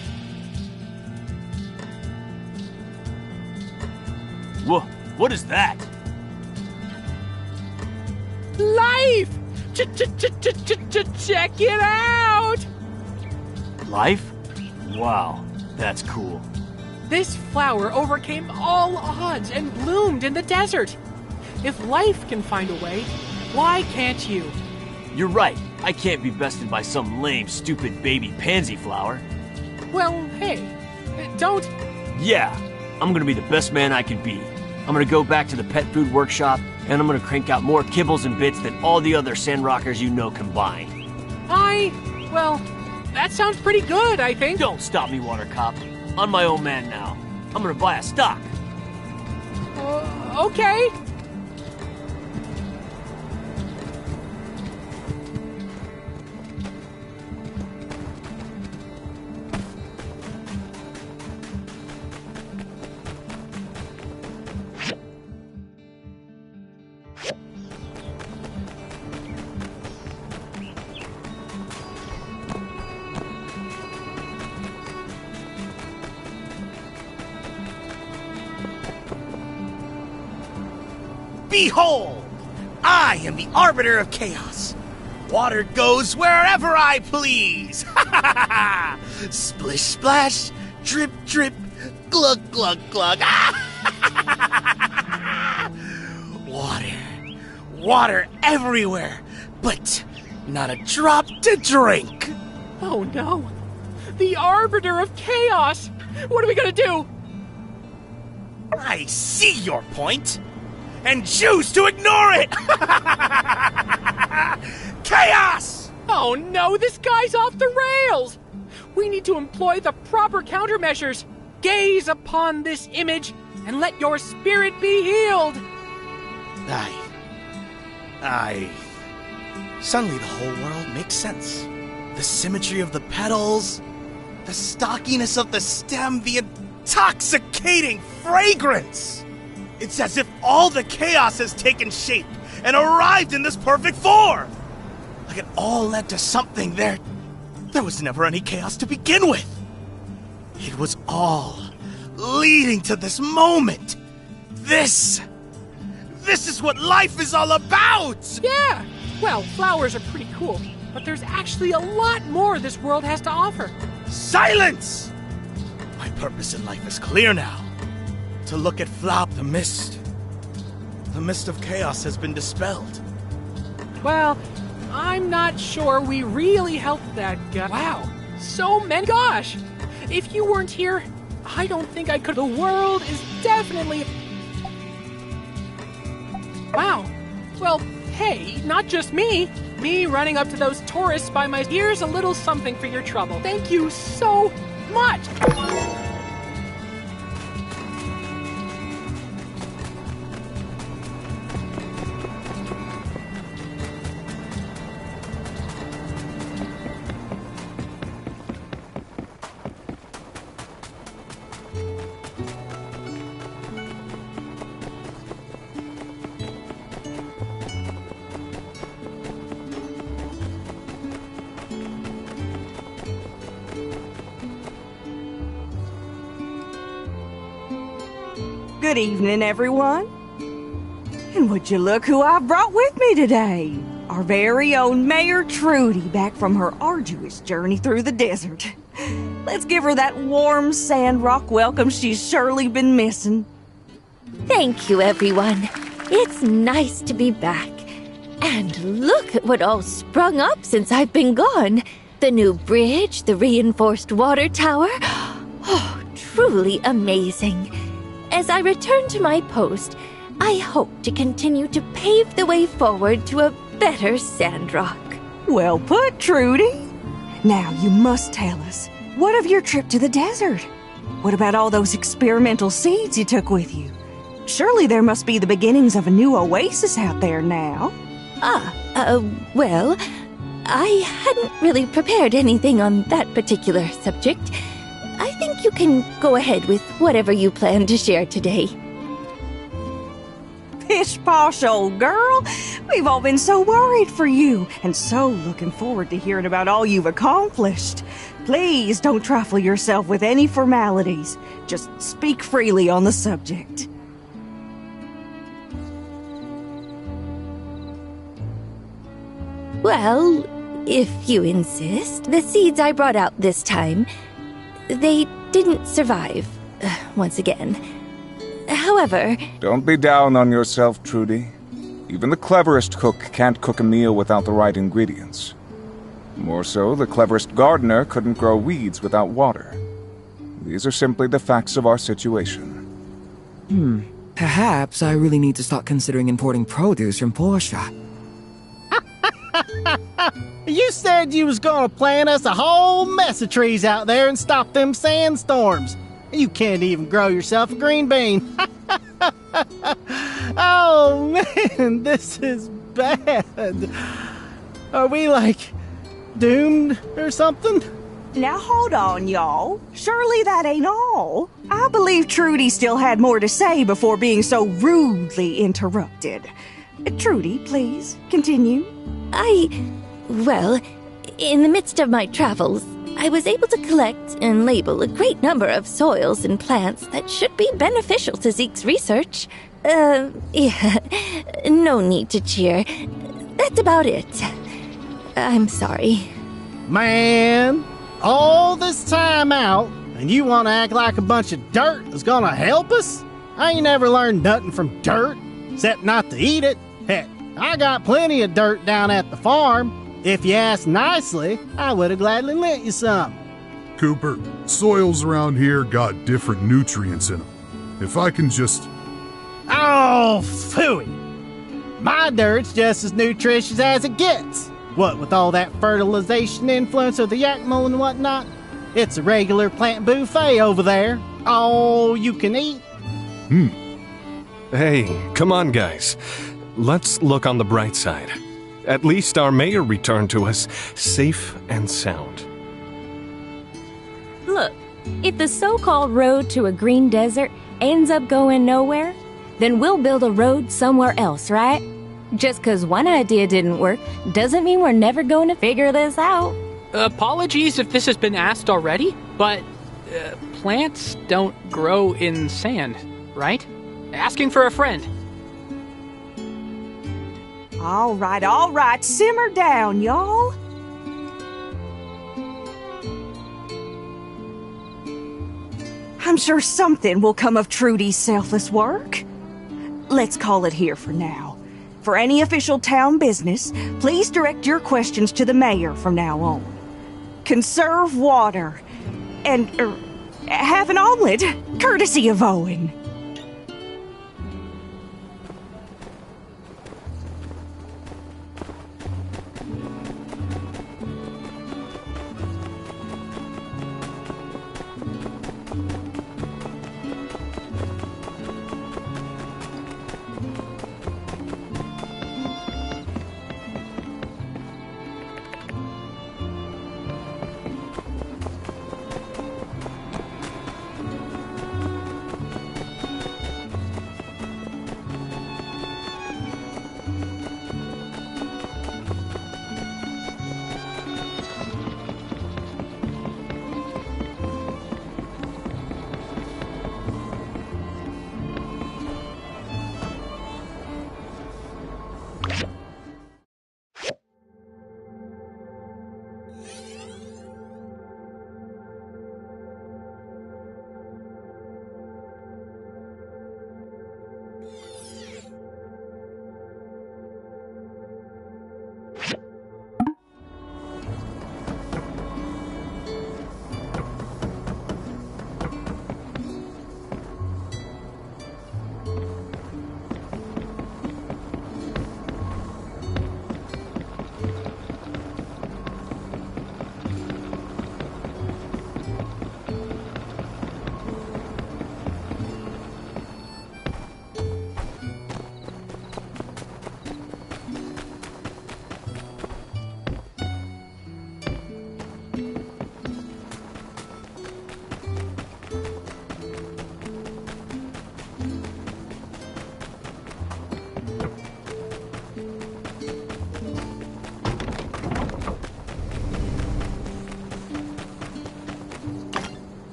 What is that? Life! Check it out! Life? Wow, that's cool. This flower overcame all odds and bloomed in the desert. If life can find a way, why can't you? You're right. I can't be bested by some lame, stupid baby pansy flower. Well, hey, don't... Yeah, I'm gonna be the best man I can be. I'm gonna go back to the pet food workshop, and I'm gonna crank out more kibbles and bits than all the other Sandrockers you know combined. Well, that sounds pretty good, I think. Don't stop me, water cop. I'm my own man now. I'm gonna buy a stock. Okay. Behold! I am the Arbiter of Chaos. Water goes wherever I please. Splish splash, drip drip, glug glug glug. Water everywhere, but not a drop to drink. Oh no! The Arbiter of Chaos! What are we gonna do? I see your point, and choose to ignore it! Chaos! Oh no, this guy's off the rails! We need to employ the proper countermeasures. Gaze upon this image, and let your spirit be healed! Suddenly the whole world makes sense. The symmetry of the petals, the stockiness of the stem, the intoxicating fragrance. It's as if all the chaos has taken shape and arrived in this perfect form. Like it all led to something there. There was never any chaos to begin with. It was all leading to this moment. This is what life is all about! Yeah! Well, flowers are pretty cool, but there's actually a lot more this world has to offer. Silence! My purpose in life is clear now. To look at the mist. The mist of chaos has been dispelled. Well, I'm not sure we really helped that guy. Wow, so many. Gosh! If you weren't here, I don't think I could. The world is definitely... Wow. Well, hey, not just me. Me running up to those tourists by my... Here's a little something for your trouble. Thank you so much! Good evening, everyone. And would you look who I've brought with me today? Our very own Mayor Trudy, back from her arduous journey through the desert. Let's give her that warm Sandrock welcome she's surely been missing. Thank you, everyone. It's nice to be back. And look at what all sprung up since I've been gone. The new bridge, the reinforced water tower. Oh, truly amazing. As I return to my post, I hope to continue to pave the way forward to a better Sandrock. Well put, Trudy. Now you must tell us, what of your trip to the desert? What about all those experimental seeds you took with you? Surely there must be the beginnings of a new oasis out there now. Well, I hadn't really prepared anything on that particular subject. I think you can go ahead with whatever you plan to share today. Pish-posh, old girl. We've all been so worried for you, and so looking forward to hearing about all you've accomplished. Please don't trifle yourself with any formalities. Just speak freely on the subject. Well, if you insist, the seeds I brought out this time, they didn't survive, once again. However... Don't be down on yourself, Trudy. Even the cleverest cook can't cook a meal without the right ingredients. More so, the cleverest gardener couldn't grow weeds without water. These are simply the facts of our situation. Perhaps I really need to start considering importing produce from Portia. You said you was gonna plant us a whole mess of trees out there and stop them sandstorms. You can't even grow yourself a green bean. Oh man, this is bad. Are we like doomed or something? Now hold on, y'all. Surely that ain't all. I believe Trudy still had more to say before being so rudely interrupted. Trudy, please, continue. Well, in the midst of my travels, I was able to collect and label a great number of soils and plants that should be beneficial to Zeke's research. Yeah, no need to cheer. That's about it. I'm sorry. Man, all this time out, and you want to act like a bunch of dirt is gonna help us? I ain't never learned nothing from dirt, except not to eat it. Heck, I got plenty of dirt down at the farm. If you asked nicely, I would have gladly lent you some. Cooper, soils around here got different nutrients in them. If I can just... Oh, phooey! My dirt's just as nutritious as it gets. What with all that fertilization influence of the yakmel and whatnot? It's a regular plant buffet over there. All you can eat. Hey, come on, guys. Let's look on the bright side. At least our mayor returned to us safe and sound. Look, if the so-called road to a green desert ends up going nowhere, then we'll build a road somewhere else, right? Just 'cause one idea didn't work doesn't mean we're never going to figure this out. Apologies if this has been asked already, but plants don't grow in sand, right? Asking for a friend. All right, simmer down, y'all. I'm sure something will come of Trudy's selfless work. Let's call it here for now. For any official town business, please direct your questions to the mayor from now on. Conserve water and have an omelet, courtesy of Owen.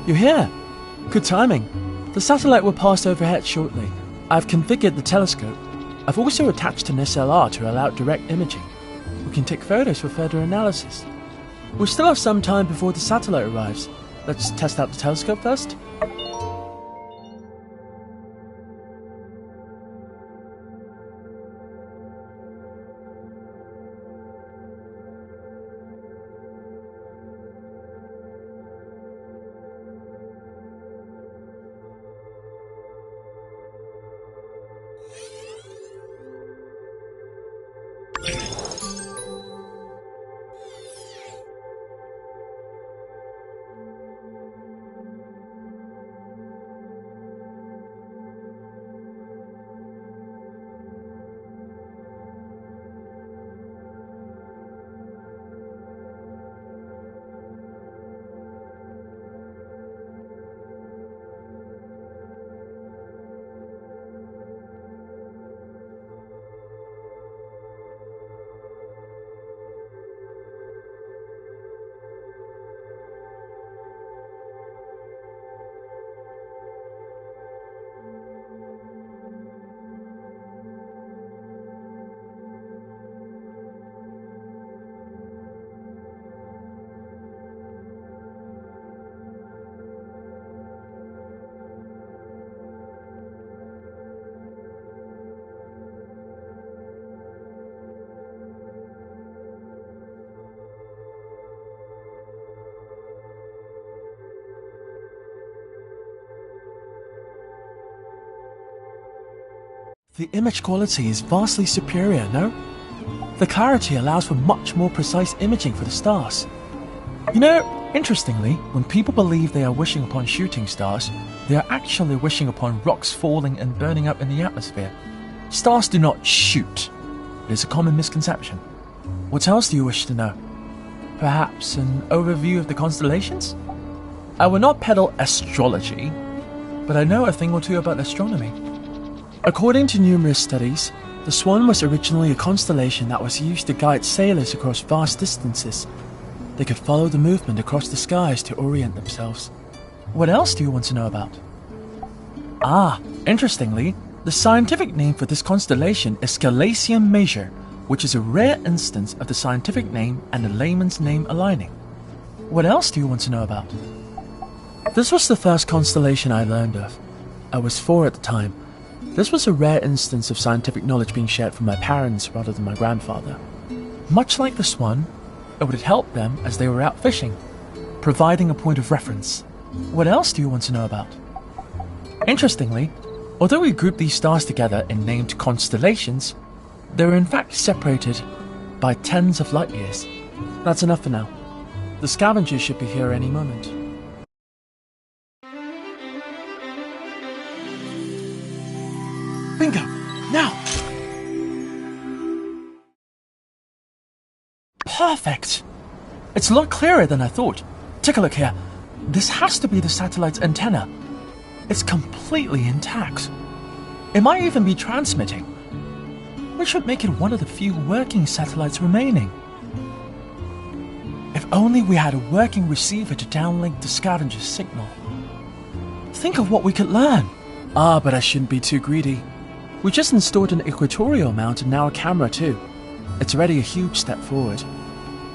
You're here. Good timing. The satellite will pass overhead shortly. I've configured the telescope. I've also attached an SLR to allow direct imaging. We can take photos for further analysis. We still have some time before the satellite arrives. Let's test out the telescope first. The image quality is vastly superior, no? The clarity allows for much more precise imaging for the stars. You know, interestingly, when people believe they are wishing upon shooting stars, they are actually wishing upon rocks falling and burning up in the atmosphere. Stars do not shoot. It is a common misconception. What else do you wish to know? Perhaps an overview of the constellations? I will not peddle astrology, but I know a thing or two about astronomy. According to numerous studies, the Swan was originally a constellation that was used to guide sailors across vast distances. They could follow the movement across the skies to orient themselves. What else do you want to know about? Interestingly, the scientific name for this constellation is Scalasium Major, which is a rare instance of the scientific name and the layman's name aligning. What else do you want to know about? This was the first constellation I learned of. I was 4 at the time. This was a rare instance of scientific knowledge being shared from my parents rather than my grandfather. Much like the Swan, it would help them as they were out fishing, providing a point of reference. What else do you want to know about? Interestingly, although we grouped these stars together in named constellations, they were in fact separated by tens of light years. That's enough for now. The scavengers should be here any moment. Bingo! Now! Perfect! It's a lot clearer than I thought. Take a look here. This has to be the satellite's antenna. It's completely intact. It might even be transmitting, which would make it one of the few working satellites remaining. If only we had a working receiver to downlink the scavenger's signal. Think of what we could learn. But I shouldn't be too greedy. We just installed an equatorial mount and now a camera too. It's already a huge step forward.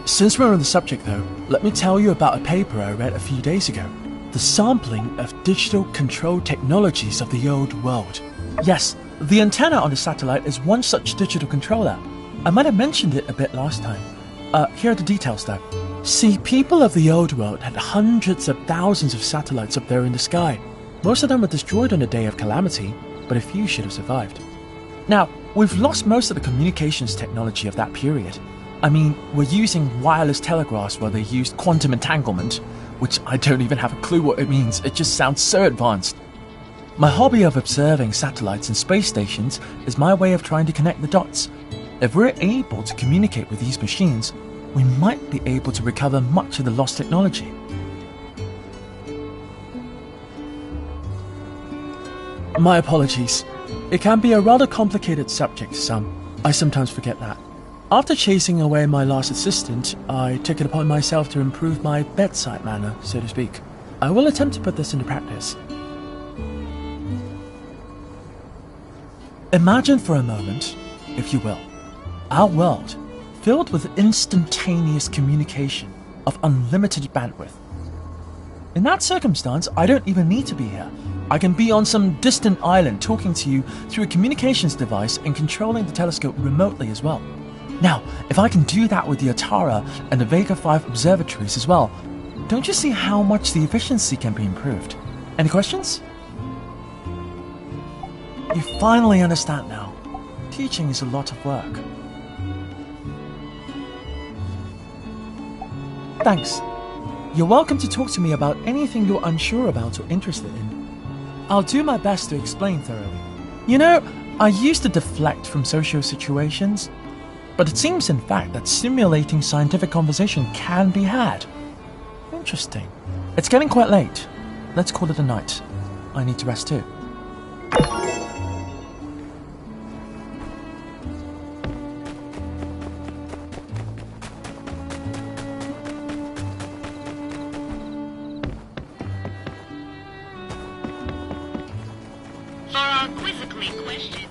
Since we're on the subject though, let me tell you about a paper I read a few days ago. The sampling of digital control technologies of the old world. Yes, the antenna on the satellite is one such digital controller. I might have mentioned it a bit last time. Here are the details though. See, people of the old world had hundreds of thousands of satellites up there in the sky. Most of them were destroyed on the day of calamity, but a few should have survived. Now, we've lost most of the communications technology of that period. I mean, we're using wireless telegraphs while they used quantum entanglement, which I don't even have a clue what it means. It just sounds so advanced. My hobby of observing satellites and space stations is my way of trying to connect the dots. If we're able to communicate with these machines, we might be able to recover much of the lost technology. My apologies. It can be a rather complicated subject to some. I sometimes forget that. After chasing away my last assistant, I took it upon myself to improve my bedside manner, so to speak. I will attempt to put this into practice. Imagine for a moment, if you will, our world filled with instantaneous communication of unlimited bandwidth. In that circumstance, I don't even need to be here. I can be on some distant island talking to you through a communications device and controlling the telescope remotely as well. Now, if I can do that with the Atara and the Vega 5 observatories as well, don't you see how much the efficiency can be improved? Any questions? You finally understand now. Teaching is a lot of work. Thanks. You're welcome to talk to me about anything you're unsure about or interested in. I'll do my best to explain thoroughly. You know, I used to deflect from social situations, but it seems in fact that stimulating scientific conversation can be had. Interesting. It's getting quite late. Let's call it a night. I need to rest too. For our quizzically question,